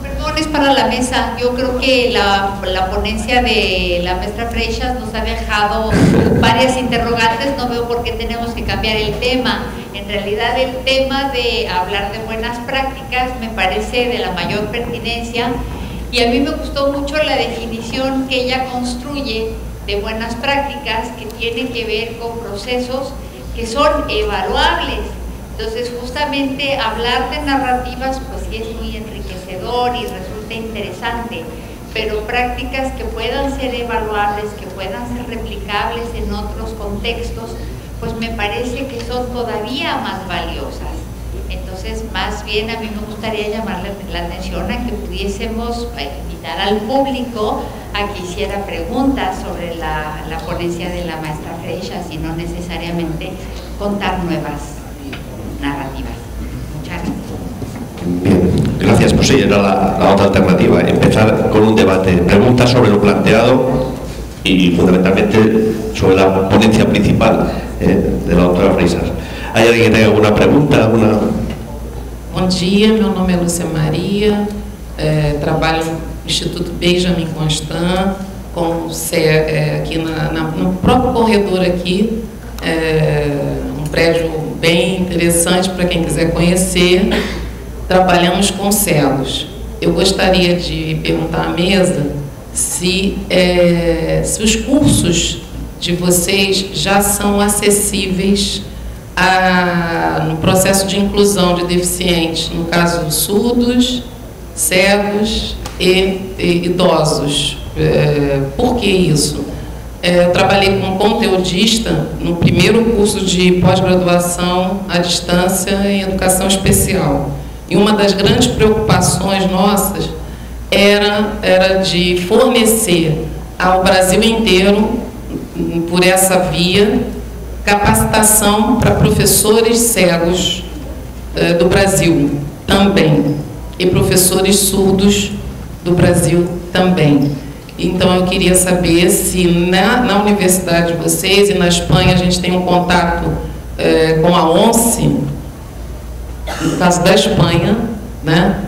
Perdones para la mesa. Yo creo que la ponencia de la maestra Freixas nos ha dejado varias interrogantes. No veo por qué tenemos que cambiar el tema. En realidad el tema de hablar de buenas prácticas me parece de la mayor pertinencia, y a mí me gustó mucho la definición que ella construye de buenas prácticas, que tiene que ver con procesos que son evaluables. Entonces, justamente hablar de narrativas, pues sí es muy enriquecedor y resulta interesante, pero prácticas que puedan ser evaluables, que puedan ser replicables en otros contextos, pues me parece que son todavía más valiosas. Entonces, más bien a mí me gustaría llamarle la atención a que pudiésemos invitar al público a que hiciera preguntas sobre la ponencia de la maestra Freixas y no necesariamente contar nuevas narrativas. Muchas gracias. Bien, gracias. Pues sí, era la otra alternativa, empezar con un debate, preguntas sobre lo planteado y fundamentalmente sobre la ponencia principal de la doctora Freixas. ¿Hay alguien que tenga alguna pregunta? Bom dia, meu nome é Lúcia Maria, trabalho no Instituto Benjamin Constant, aqui no próprio corredor aqui, um prédio bem interessante para quem quiser conhecer. Trabalhamos com celos. Eu gostaria de perguntar à mesa se os cursos de vocês já são acessíveis no processo de inclusão de deficientes, no caso surdos, cegos e idosos. Por que isso? Eu trabalhei como conteudista no primeiro curso de pós-graduação à distância em educação especial. E uma das grandes preocupações nossas era de fornecer ao Brasil inteiro por essa via, capacitação para professores cegos do Brasil também, e professores surdos do Brasil também. Então eu queria saber se na universidade de vocês e na Espanha a gente tem um contato com a ONCE, no caso da Espanha, né?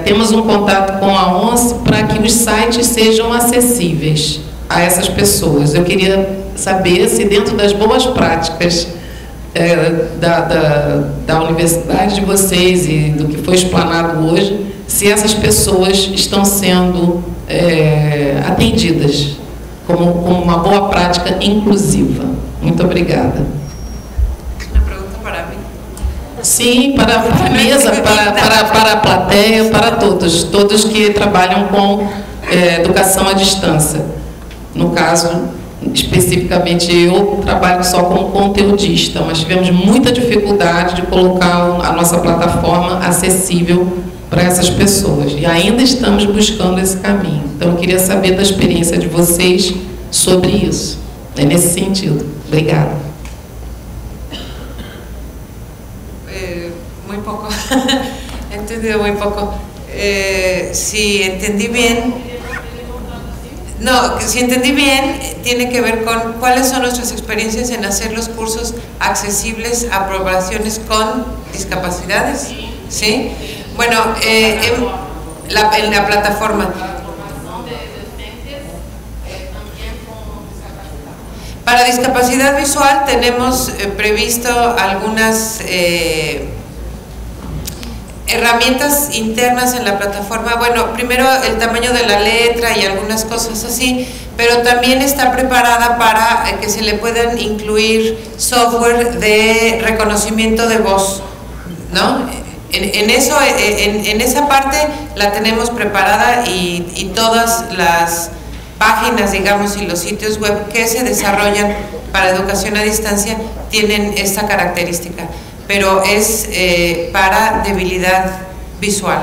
Temos um contato com a ONCE para que os sites sejam acessíveis a essas pessoas. Eu queria saber se dentro das boas práticas da universidade de vocês e do que foi explanado hoje, se essas pessoas estão sendo atendidas como uma boa prática inclusiva. Muito obrigada. Uma pergunta para mim? Sim, para a mesa, para a plateia, para todos que trabalham com educação à distância. No caso, especificamente eu trabalho só como conteudista, mas tivemos muita dificuldade de colocar a nossa plataforma acessível para essas pessoas. E ainda estamos buscando esse caminho. Então, eu queria saber da experiência de vocês sobre isso. É nesse sentido. Obrigada. Muy poco. He entendido muy poco. Si entendí bien... No, si entendí bien, tiene que ver con cuáles son nuestras experiencias en hacer los cursos accesibles a poblaciones con discapacidades. ¿Sí? Bueno, en la plataforma. Para discapacidad visual tenemos previsto algunas herramientas internas en la plataforma. Bueno, primero el tamaño de la letra y algunas cosas así, pero también está preparada para que se le puedan incluir software de reconocimiento de voz, ¿no? En esa parte la tenemos preparada y todas las páginas, digamos, y los sitios web que se desarrollan para educación a distancia tienen esta característica, pero es para debilidad visual.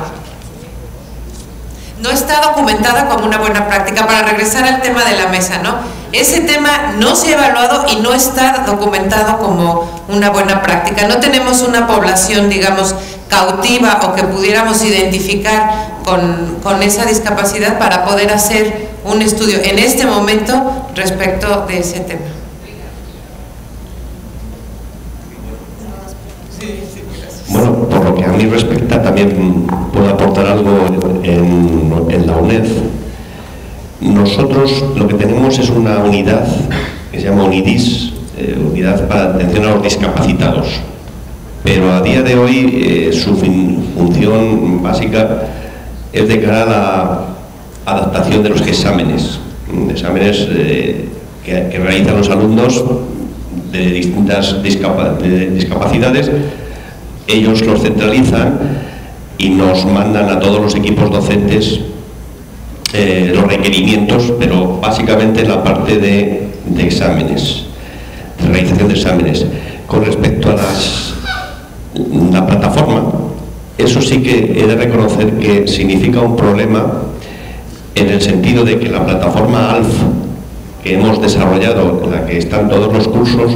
No está documentada como una buena práctica. Para regresar al tema de la mesa, ¿no? Ese tema no se ha evaluado y no está documentado como una buena práctica. No tenemos una población, digamos, cautiva o que pudiéramos identificar con esa discapacidad para poder hacer un estudio en este momento respecto de ese tema. Bueno, por lo que a mí respecta, también puedo aportar algo en la UNED. Nosotros lo que tenemos es una unidad que se llama UNIDIS, Unidad para Atención a los Discapacitados. Pero a día de hoy su función básica es de cara a la adaptación de los exámenes que realizan los alumnos de distintas discapacidades. Ellos los centralizan y nos mandan a todos los equipos docentes los requerimientos, pero básicamente la parte de exámenes, de realización de exámenes. Con respecto a la plataforma, eso sí que he de reconocer que significa un problema en el sentido de que la plataforma ALF que hemos desarrollado, en la que están todos los cursos,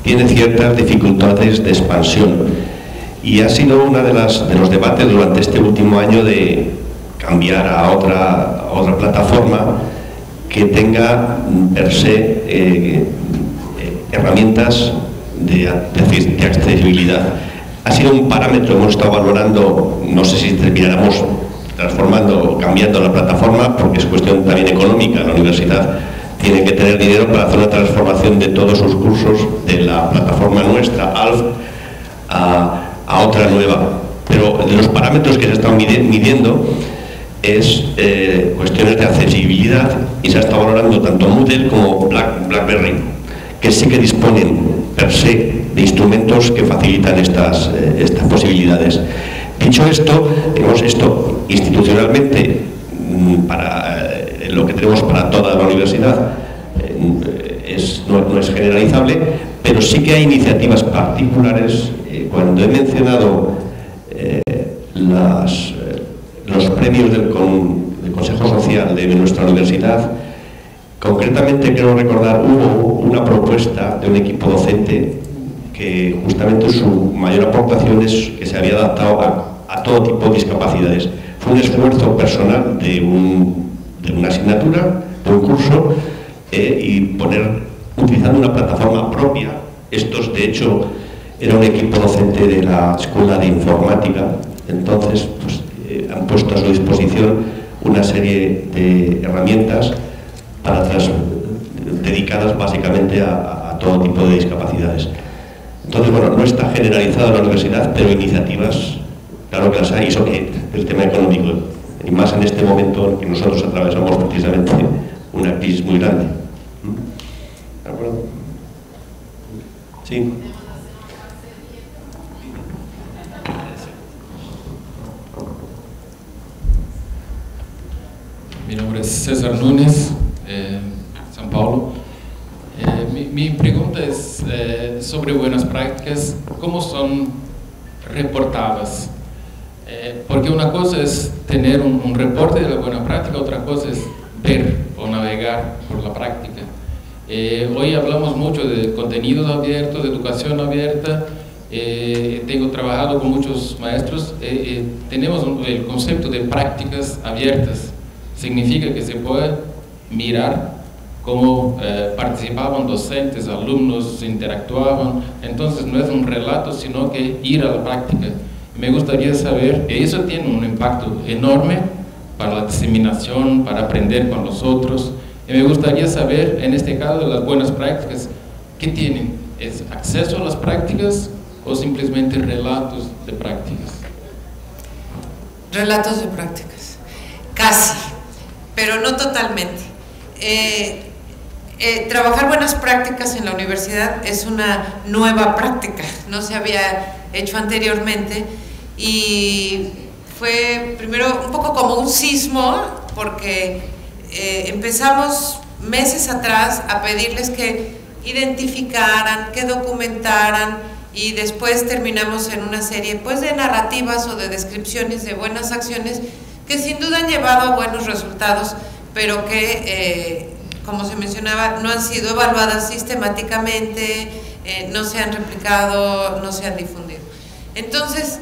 tiene ciertas dificultades de expansión. Y ha sido uno de los debates durante este último año de cambiar a otra plataforma que tenga per se herramientas de accesibilidad. Ha sido un parámetro, hemos estado valorando, no sé si termináramos transformando o cambiando la plataforma, porque es cuestión también económica. La universidad tiene que tener dinero para hacer una transformación de todos sus cursos de la plataforma nuestra, ALF, a otra nueva. Pero de los parámetros que se están midiendo es cuestiones de accesibilidad, y se ha estado valorando tanto Moodle como BlackBerry, que sí que disponen per se de instrumentos que facilitan estas posibilidades. Dicho esto, digamos, esto institucionalmente, para lo que tenemos para toda la universidad, no es generalizable, pero sí que hay iniciativas particulares. Cuando he mencionado los premios del Consejo Social de nuestra universidad, Concretamente, quiero recordar, hubo una propuesta de un equipo docente que justamente su mayor aportación es que se había adaptado a todo tipo de discapacidades. Fue un esfuerzo personal de una asignatura, de un curso, y utilizando una plataforma propia. Estos, de hecho, era un equipo docente de la Escuela de Informática, entonces pues, han puesto a su disposición una serie de herramientas dedicadas básicamente a todo tipo de discapacidades. Entonces, bueno, no está generalizado en la universidad, pero iniciativas, claro que las hay, y eso que el tema económico, y más en este momento en que nosotros atravesamos precisamente una crisis muy grande. ¿De acuerdo? Sí. Mi nombre es César Núñez, São Paulo. Mi pregunta es sobre buenas prácticas, ¿cómo son reportadas? Porque una cosa es tener un reporte de la buena práctica, otra cosa es ver o navegar por la práctica. Hoy hablamos mucho de contenidos abiertos, de educación abierta. Tengo trabajado con muchos maestros. Tenemos el concepto de prácticas abiertas. Significa que se puede mirar cómo participaban docentes, alumnos, interactuaban. Entonces no es un relato, sino que ir a la práctica. Me gustaría saber, eso tiene un impacto enorme para la diseminación, para aprender con los otros. Y me gustaría saber, en este caso de las buenas prácticas, ¿qué tienen? ¿Es acceso a las prácticas o simplemente relatos de prácticas? Relatos de prácticas, casi, pero no totalmente. Trabajar buenas prácticas en la universidad es una nueva práctica, no se había hecho anteriormente, y fue primero un poco como un sismo, porque empezamos meses atrás a pedirles que identificaran, que documentaran, y después terminamos en una serie pues de narrativas o de descripciones de buenas acciones que sin duda han llevado a buenos resultados, pero que como se mencionaba, no han sido evaluadas sistemáticamente, no se han replicado, no se han difundido. Entonces,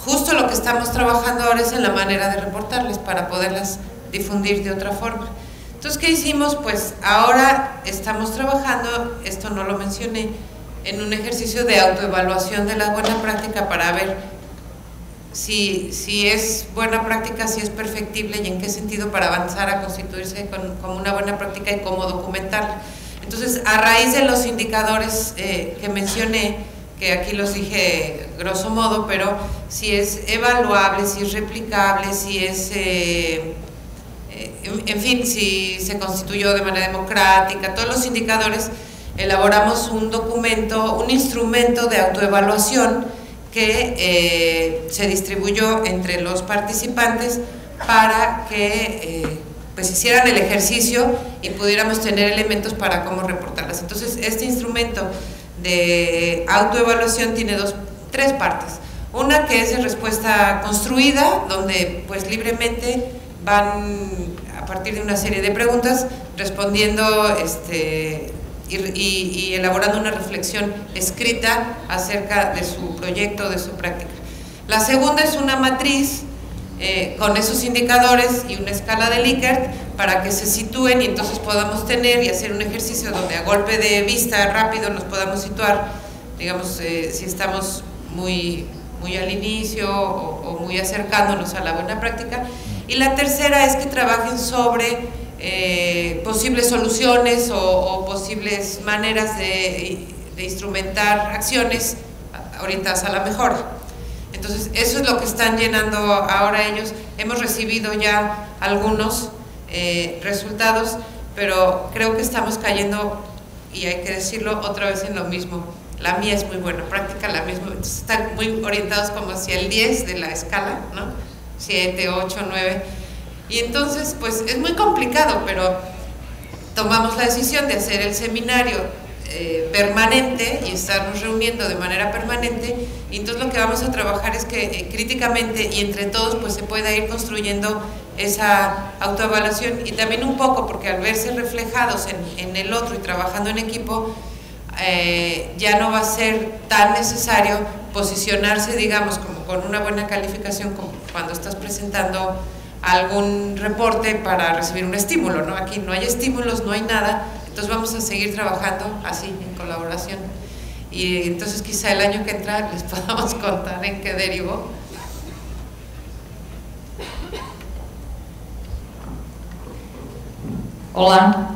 justo lo que estamos trabajando ahora es en la manera de reportarles para poderlas difundir de otra forma. Entonces, ¿qué hicimos? Pues ahora estamos trabajando, esto no lo mencioné, en un ejercicio de autoevaluación de la buena práctica para ver si es buena práctica, si es perfectible y en qué sentido para avanzar a constituirse como una buena práctica y cómo documentarla. Entonces, a raíz de los indicadores que mencioné, que aquí los dije grosso modo, pero si es evaluable, si es replicable, si es, en fin, si se constituyó de manera democrática, todos los indicadores, elaboramos un documento, un instrumento de autoevaluación que se distribuyó entre los participantes para que pues hicieran el ejercicio y pudiéramos tener elementos para cómo reportarlas. Entonces, este instrumento de autoevaluación tiene tres partes. Una que es de respuesta construida, donde pues libremente van a partir de una serie de preguntas respondiendo y elaborando una reflexión escrita acerca de su proyecto, de su práctica. La segunda es una matriz con esos indicadores y una escala de Likert para que se sitúen y entonces podamos tener y hacer un ejercicio donde a golpe de vista rápido nos podamos situar, digamos, si estamos muy al inicio o muy acercándonos a la buena práctica. Y la tercera es que trabajen sobre posibles soluciones o posibles maneras de instrumentar acciones orientadas a la mejora. Entonces, eso es lo que están llenando ahora ellos. Hemos recibido ya algunos resultados, pero creo que estamos cayendo, y hay que decirlo otra vez, en lo mismo. La mía es muy buena práctica, la misma. Entonces, están muy orientados como hacia el 10 de la escala, ¿no? 7, 8, 9. Y entonces, pues es muy complicado, pero tomamos la decisión de hacer el seminario permanente y estarnos reuniendo de manera permanente, y entonces lo que vamos a trabajar es que críticamente y entre todos pues se pueda ir construyendo esa autoevaluación, y también un poco porque al verse reflejados en el otro y trabajando en equipo, ya no va a ser tan necesario posicionarse, digamos, como con una buena calificación, como cuando estás presentando algún reporte para recibir un estímulo, ¿no? Aquí no hay estímulos, no hay nada, entonces vamos a seguir trabajando así, en colaboración. Y entonces quizá el año que entra les podamos contar en qué derivó. Olá,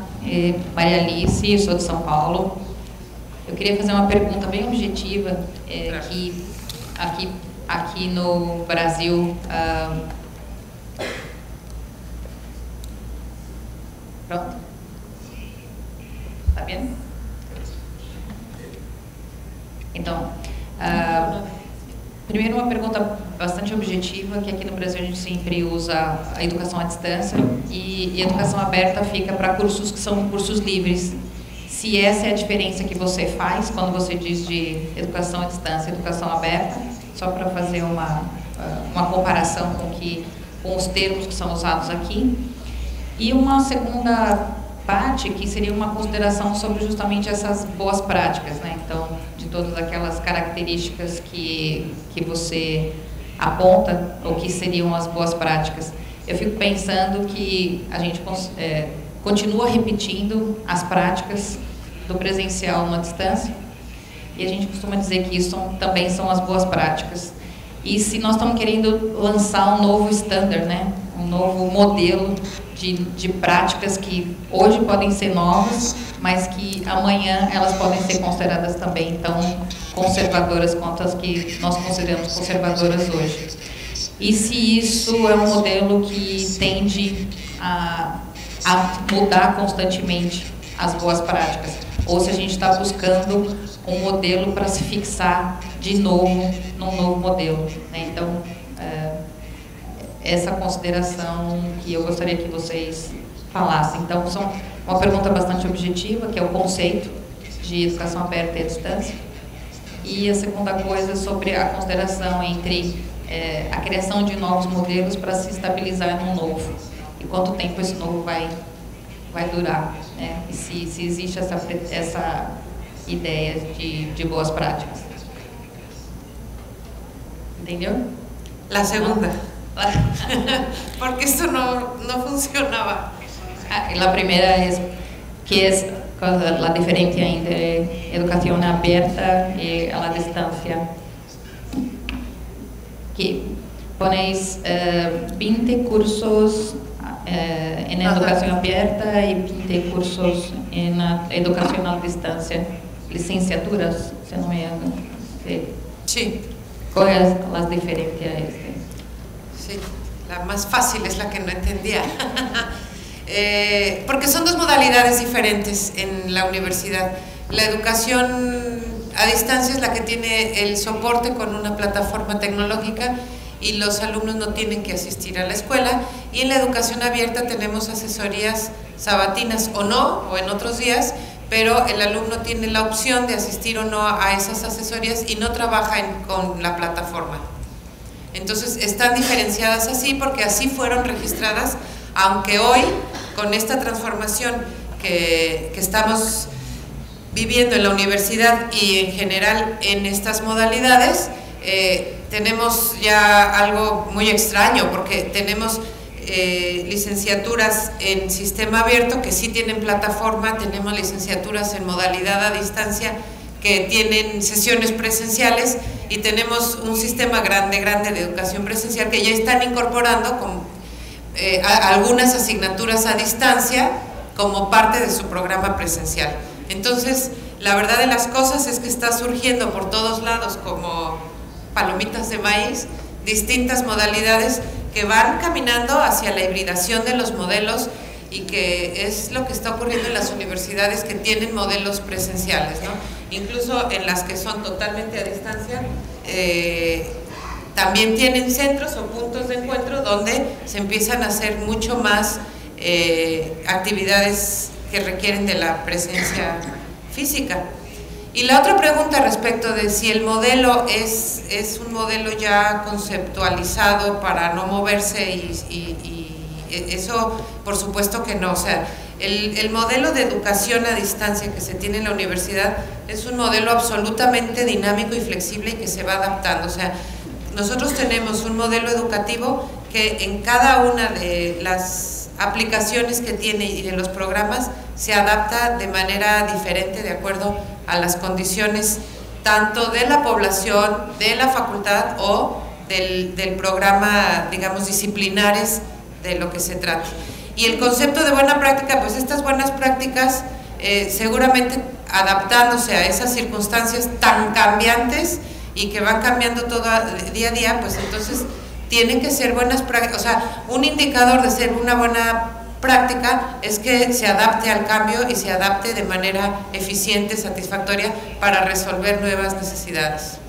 Maria Alice, sou de São Paulo. Eu queria fazer uma pergunta bem objetiva, que aqui no Brasil, pronto, tá vendo? Então, primeiro uma pergunta bastante objetiva, que aqui no Brasil a gente sempre usa a educação à distância e educação aberta fica para cursos que são cursos livres. Se essa é a diferença que você faz quando você diz de educação à distância e educação aberta, só para fazer uma comparação com os termos que são usados aqui. E uma segunda parte que seria uma consideração sobre justamente essas boas práticas, né? Então, de todas aquelas características que você aponta, o que seriam as boas práticas. Eu fico pensando que a gente continua repetindo as práticas do presencial na distância, e a gente costuma dizer que isso também são as boas práticas. E se nós estamos querendo lançar um novo standard, né? Um novo modelo de práticas que hoje podem ser novas, mas que amanhã elas podem ser consideradas também tão conservadoras quanto as que nós consideramos conservadoras hoje. E se isso é um modelo que tende a mudar constantemente as boas práticas, ou se a gente está buscando um modelo para se fixar de novo num novo modelo, né? Então, essa consideração que eu gostaria que vocês falassem. Então, uma pergunta bastante objetiva, que é o conceito de educação aberta e à distância. E a segunda coisa sobre a consideração entre a criação de novos modelos para se estabilizar num novo. E quanto tempo esse novo vai durar, né? E se existe essa ideia de boas práticas. ¿Entendió? La segunda. Porque esto no funcionaba. La primera es que es la diferencia entre educación abierta y a la distancia. Que ponéis 20 cursos en educación abierta y 20 cursos en educación a distancia, licenciaturas, si no me equivoco. Sí. ¿Cuáles son las diferencias? Sí, la más fácil es la que no entendía. Porque son dos modalidades diferentes en la universidad. La educación a distancia es la que tiene el soporte con una plataforma tecnológica y los alumnos no tienen que asistir a la escuela, y en la educación abierta tenemos asesorías sabatinas o no, o en otros días, pero el alumno tiene la opción de asistir o no a esas asesorías y no trabaja con la plataforma. Entonces están diferenciadas así porque así fueron registradas, aunque hoy con esta transformación que estamos viviendo en la universidad y en general en estas modalidades, tenemos ya algo muy extraño, porque tenemos licenciaturas en sistema abierto que sí tienen plataforma, tenemos licenciaturas en modalidad a distancia que tienen sesiones presenciales, y tenemos un sistema grande de educación presencial que ya están incorporando con algunas asignaturas a distancia como parte de su programa presencial. Entonces, la verdad de las cosas es que está surgiendo por todos lados como palomitas de maíz distintas modalidades que van caminando hacia la hibridación de los modelos, y que es lo que está ocurriendo en las universidades que tienen modelos presenciales, ¿no? Incluso en las que son totalmente a distancia, también tienen centros o puntos de encuentro donde se empiezan a hacer mucho más actividades que requieren de la presencia física. Y la otra pregunta respecto de si el modelo es un modelo ya conceptualizado para no moverse y Eso, por supuesto que no. O sea, el modelo de educación a distancia que se tiene en la universidad es un modelo absolutamente dinámico y flexible y que se va adaptando. O sea, nosotros tenemos un modelo educativo que en cada una de las aplicaciones que tiene y de los programas se adapta de manera diferente de acuerdo a las condiciones tanto de la población, de la facultad o del programa, digamos, disciplinares de lo que se trata. Y el concepto de buena práctica, pues estas buenas prácticas seguramente adaptándose a esas circunstancias tan cambiantes y que van cambiando todo día a día, pues entonces tienen que ser buenas prácticas. O sea, un indicador de ser una buena práctica es que se adapte al cambio y se adapte de manera eficiente, satisfactoria para resolver nuevas necesidades.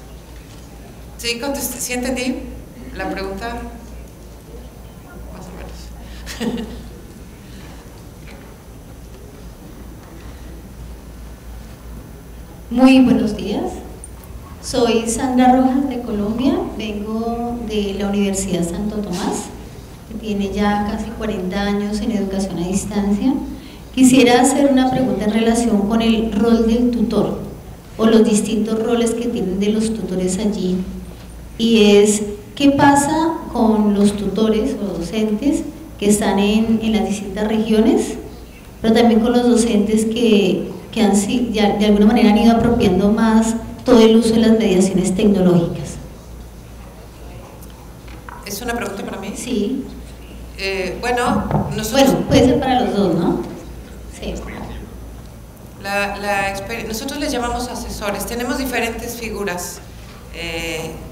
¿Sí, ¿sí entendí la pregunta? Más o menos. Muy buenos días. Soy Sandra Rojas de Colombia, vengo de la Universidad Santo Tomás, que tiene ya casi 40 años en educación a distancia. Quisiera hacer una pregunta en relación con el rol del tutor o los distintos roles que tienen de los tutores allí, y es ¿qué pasa con los tutores o docentes que están en las distintas regiones, pero también con los docentes que ya de alguna manera han ido apropiando más todo el uso de las mediaciones tecnológicas? ¿Es una pregunta para mí? Sí. Bueno, nosotros... Bueno, puede ser para los dos, ¿no? Sí. Nosotros les llamamos asesores. Tenemos diferentes figuras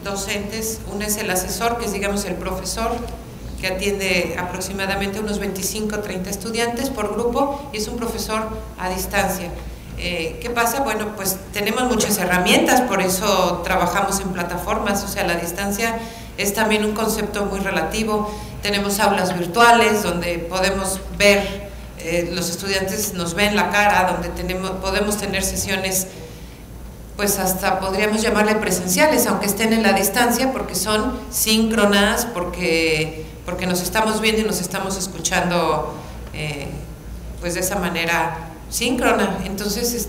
docentes. Uno es el asesor, que es, digamos, el profesor, que atiende aproximadamente unos 25 o 30 estudiantes por grupo, y es un profesor a distancia. ¿Qué pasa? Bueno, pues tenemos muchas herramientas, por eso trabajamos en plataformas. O sea, la distancia es también un concepto muy relativo. Tenemos aulas virtuales donde podemos ver, los estudiantes nos ven la cara, donde podemos tener sesiones, pues hasta podríamos llamarle presenciales, aunque estén en la distancia, porque son síncronas, porque nos estamos viendo y nos estamos escuchando pues de esa manera síncrona. Entonces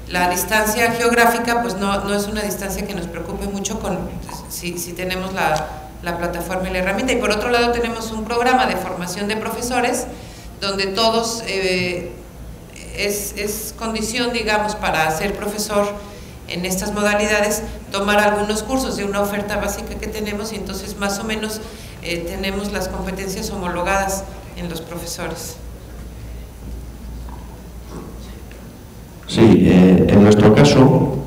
la distancia geográfica pues no es una distancia que nos preocupe mucho si tenemos la plataforma y la herramienta. Y por otro lado tenemos un programa de formación de profesores donde todos es condición, digamos, para ser profesor en estas modalidades, tomar algunos cursos de una oferta básica que tenemos, y entonces más o menos tenemos las competencias homologadas en los profesores. Sí, en nuestro caso,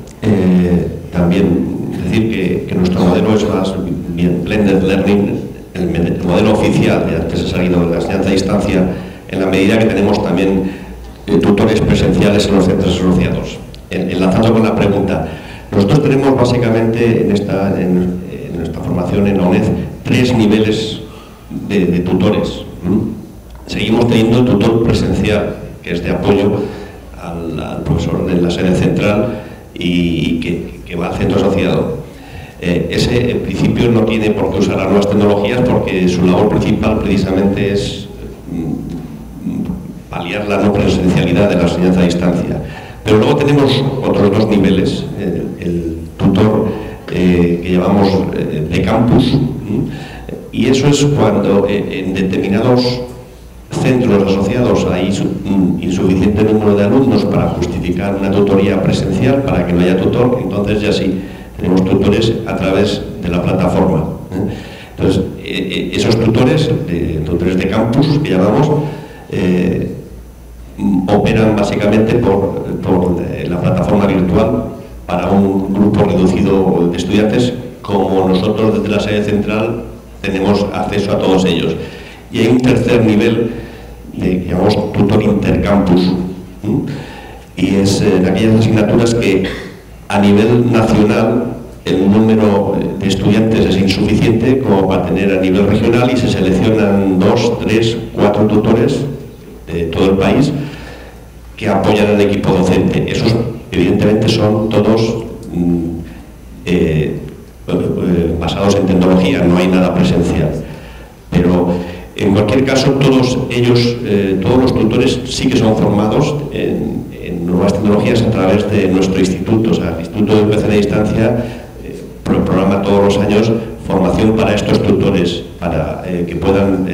también decir que nuestro modelo es más bien blended learning, el modelo oficial, de antes ha salido de la enseñanza a distancia, en la medida que tenemos también tutores presenciales en los centros asociados. Enlazando con la pregunta, nosotros tenemos básicamente en nuestra formación en la UNED 3 niveles de tutores. Seguimos teniendo el tutor presencial, que es de apoyo al profesor de la sede central y que va al centro asociado. Ese en principio no tiene por qué usar las nuevas tecnologías, porque su labor principal precisamente es paliar la no presencialidad de la enseñanza a distancia. Pero luego tenemos otros 2 niveles, el tutor que llamamos de campus, y eso es cuando en determinados centros asociados hay insuficiente número de alumnos para justificar una tutoría presencial, para que no haya tutor, entonces ya sí, tenemos tutores a través de la plataforma. Entonces, esos tutores de campus, que llamamos, operan básicamente por la plataforma virtual para un grupo reducido de estudiantes, como nosotros desde la sede central tenemos acceso a todos ellos. Y hay un tercer nivel, que llamamos tutor intercampus, y es en aquellas asignaturas que a nivel nacional el número de estudiantes es insuficiente como para tener a nivel regional, y se seleccionan 2, 3, 4 tutores de todo el país que apoyan al equipo docente. Esos evidentemente son todos basados en tecnología, no hay nada presencial. Pero En cualquier caso, todos ellos, todos los tutores sí que son formados en nuevas tecnologías a través de nuestro instituto. O sea, el Instituto de Educación a Distancia programa todos los años formación para estos tutores, para que puedan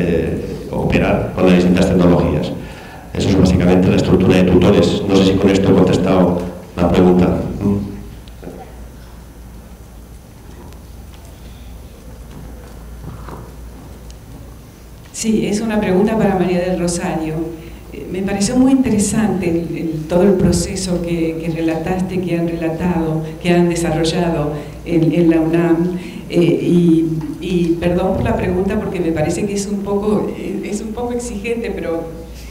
operar con las distintas tecnologías. Eso es básicamente la estructura de tutores. No sé si con esto he contestado la pregunta. Sí, es una pregunta para María del Rosario. Me pareció muy interesante todo el proceso que relataste, que han relatado, que han desarrollado en la UNAM. Y perdón por la pregunta porque me parece que es un poco exigente, pero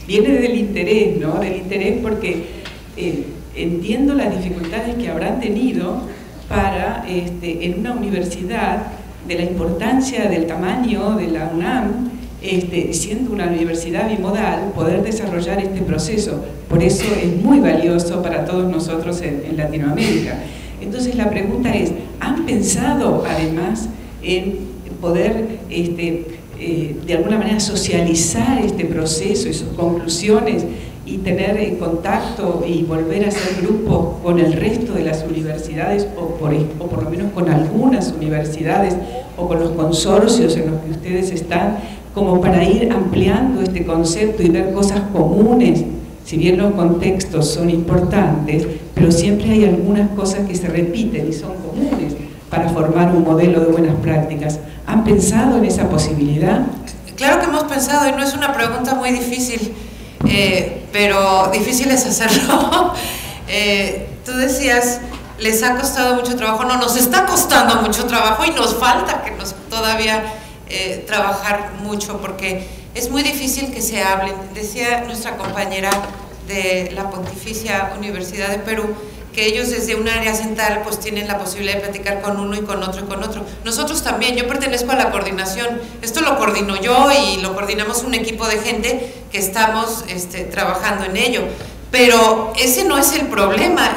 viene del interés, ¿no? Del interés porque entiendo las dificultades que habrán tenido para, en una universidad, de la importancia del tamaño de la UNAM, siendo una universidad bimodal, poder desarrollar este proceso. Por eso es muy valioso para todos nosotros en Latinoamérica. Entonces la pregunta es, ¿han pensado además en poder de alguna manera socializar este proceso y sus conclusiones y tener contacto y volver a hacer grupo con el resto de las universidades o por lo menos con algunas universidades o con los consorcios en los que ustedes están, como para ir ampliando este concepto y ver cosas comunes? Si bien los contextos son importantes, pero siempre hay algunas cosas que se repiten y son comunes para formar un modelo de buenas prácticas. ¿Han pensado en esa posibilidad? Claro que hemos pensado, y no es una pregunta muy difícil, pero difícil es hacerlo. Tú decías, les ha costado mucho trabajo. No, nos está costando mucho trabajo y nos falta que nos todavía trabajar mucho, porque es muy difícil que se hablen. Decía nuestra compañera de la Pontificia Universidad de Perú que ellos desde un área central pues tienen la posibilidad de platicar con uno y con otro y con otro. Nosotros también, yo pertenezco a la coordinación, esto lo coordino yo y lo coordinamos un equipo de gente que estamos trabajando en ello. Pero ese no es el problema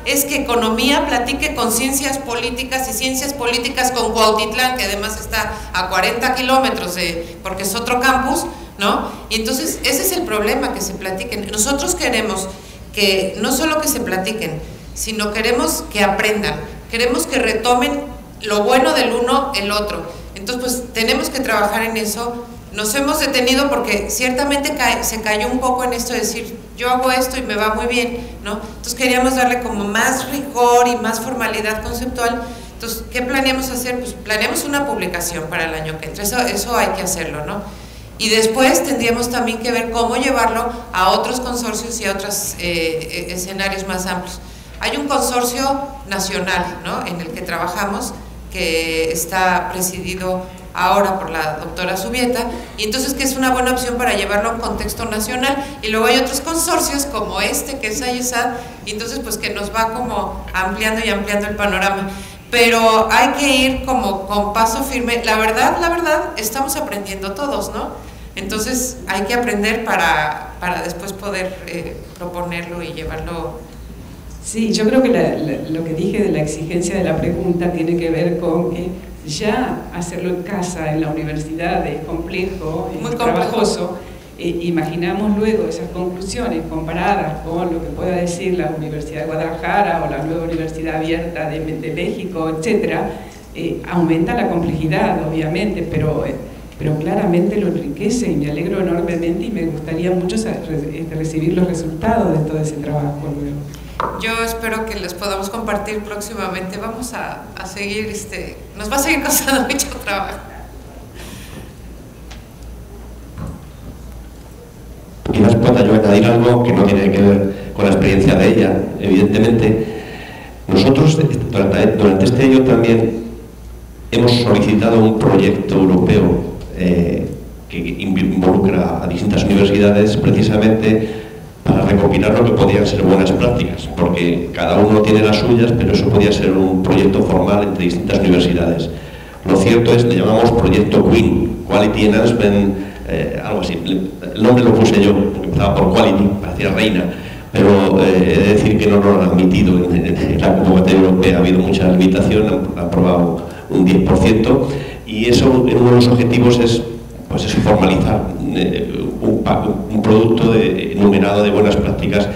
es que economía platique con ciencias políticas y ciencias políticas con Cuautitlán, que además está a 40 kilómetros porque es otro campus, ¿no? Y entonces ese es el problema, que se platiquen. Nosotros queremos que no solo que se platiquen, sino queremos que aprendan, queremos que retomen lo bueno del uno el otro. Entonces pues tenemos que trabajar en eso. Nos hemos detenido porque ciertamente se cayó un poco en esto de decir, yo hago esto y me va muy bien, ¿no? Entonces queríamos darle como más rigor y más formalidad conceptual. Entonces, ¿qué planeamos hacer? Pues planeamos una publicación para el año que entra, eso hay que hacerlo, ¿no? Y después tendríamos también que ver cómo llevarlo a otros consorcios y a otros escenarios más amplios. Hay un consorcio nacional, ¿no?, en el que trabajamos, que está presidido ahora por la doctora Zubieta, y entonces que es una buena opción para llevarlo a un contexto nacional. Y luego hay otros consorcios como que es AIESAD, y entonces pues que nos va como ampliando y ampliando el panorama. Pero hay que ir como con paso firme. La verdad, estamos aprendiendo todos, ¿no? Entonces hay que aprender para después poder proponerlo y llevarlo. Sí, yo creo que lo que dije de la exigencia de la pregunta tiene que ver con que ya hacerlo en casa, en la universidad, es complejo, es trabajoso. Imaginamos luego esas conclusiones comparadas con lo que pueda decir la Universidad de Guadalajara o la nueva Universidad Abierta de México, etcétera. Aumenta la complejidad, obviamente, pero claramente lo enriquece, y me alegro enormemente y me gustaría mucho recibir los resultados de todo ese trabajo luego. Yo espero que les podamos compartir próximamente. Vamos a seguir, nos va a seguir costando mucho trabajo. Quizás pueda yo añadir algo que no tiene que ver con la experiencia de ella. Evidentemente, nosotros durante este año también hemos solicitado un proyecto europeo que involucra a distintas universidades precisamente para recopilar lo que podían ser buenas prácticas, porque cada uno tiene las suyas, pero eso podía ser un proyecto formal entre distintas universidades. Lo cierto es que le llamamos proyecto Queen, Quality Enhancement, algo así. El nombre lo puse yo, porque empezaba por Quality, parecía reina, pero he de decir que no lo han admitido en la convocatoria europea. Ha habido mucha limitación, han aprobado un 10%, y eso, uno de los objetivos es pues eso, formalizar un producto enumerado de buenas prácticas.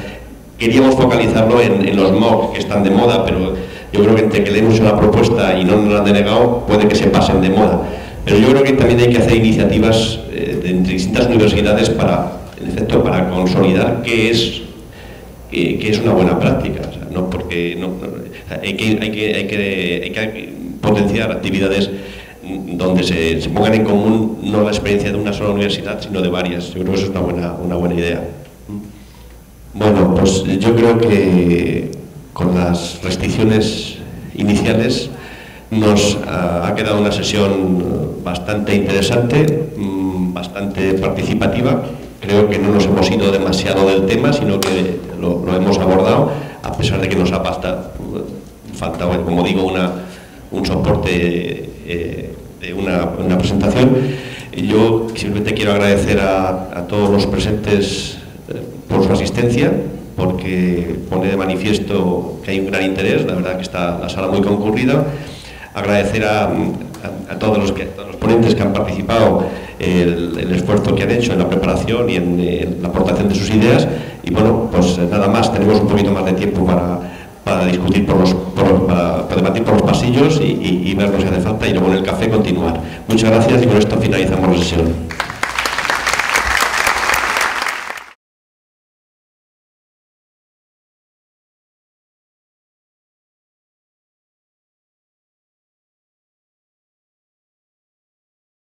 Queríamos focalizarlo en los MOOC que están de moda, pero yo creo que entre que le hemos hecho la propuesta y no nos la han denegado, puede que se pasen de moda. Pero yo creo que también hay que hacer iniciativas entre distintas universidades para, en efecto, para consolidar qué es una buena práctica. O sea, no porque hay que potenciar actividades donde se pongan en común no la experiencia de una sola universidad, sino de varias. Yo creo que eso es una buena idea. Bueno, pues yo creo que con las restricciones iniciales nos ha quedado una sesión bastante interesante, bastante participativa. Creo que no nos hemos ido demasiado del tema, sino que lo hemos abordado, a pesar de que nos ha faltado, como digo, un soporte de una presentación. Yo simplemente quiero agradecer a todos los presentes por su asistencia, porque pone de manifiesto que hay un gran interés. La verdad que está la sala muy concurrida. Agradecer a todos los ponentes que han participado el esfuerzo que han hecho en la preparación y en la aportación de sus ideas. Y bueno, pues nada más, tenemos un poquito más de tiempo para discutir para debatir por los pasillos y ver lo que hace falta, y luego en el café continuar. Muchas gracias, y con esto finalizamos la sesión.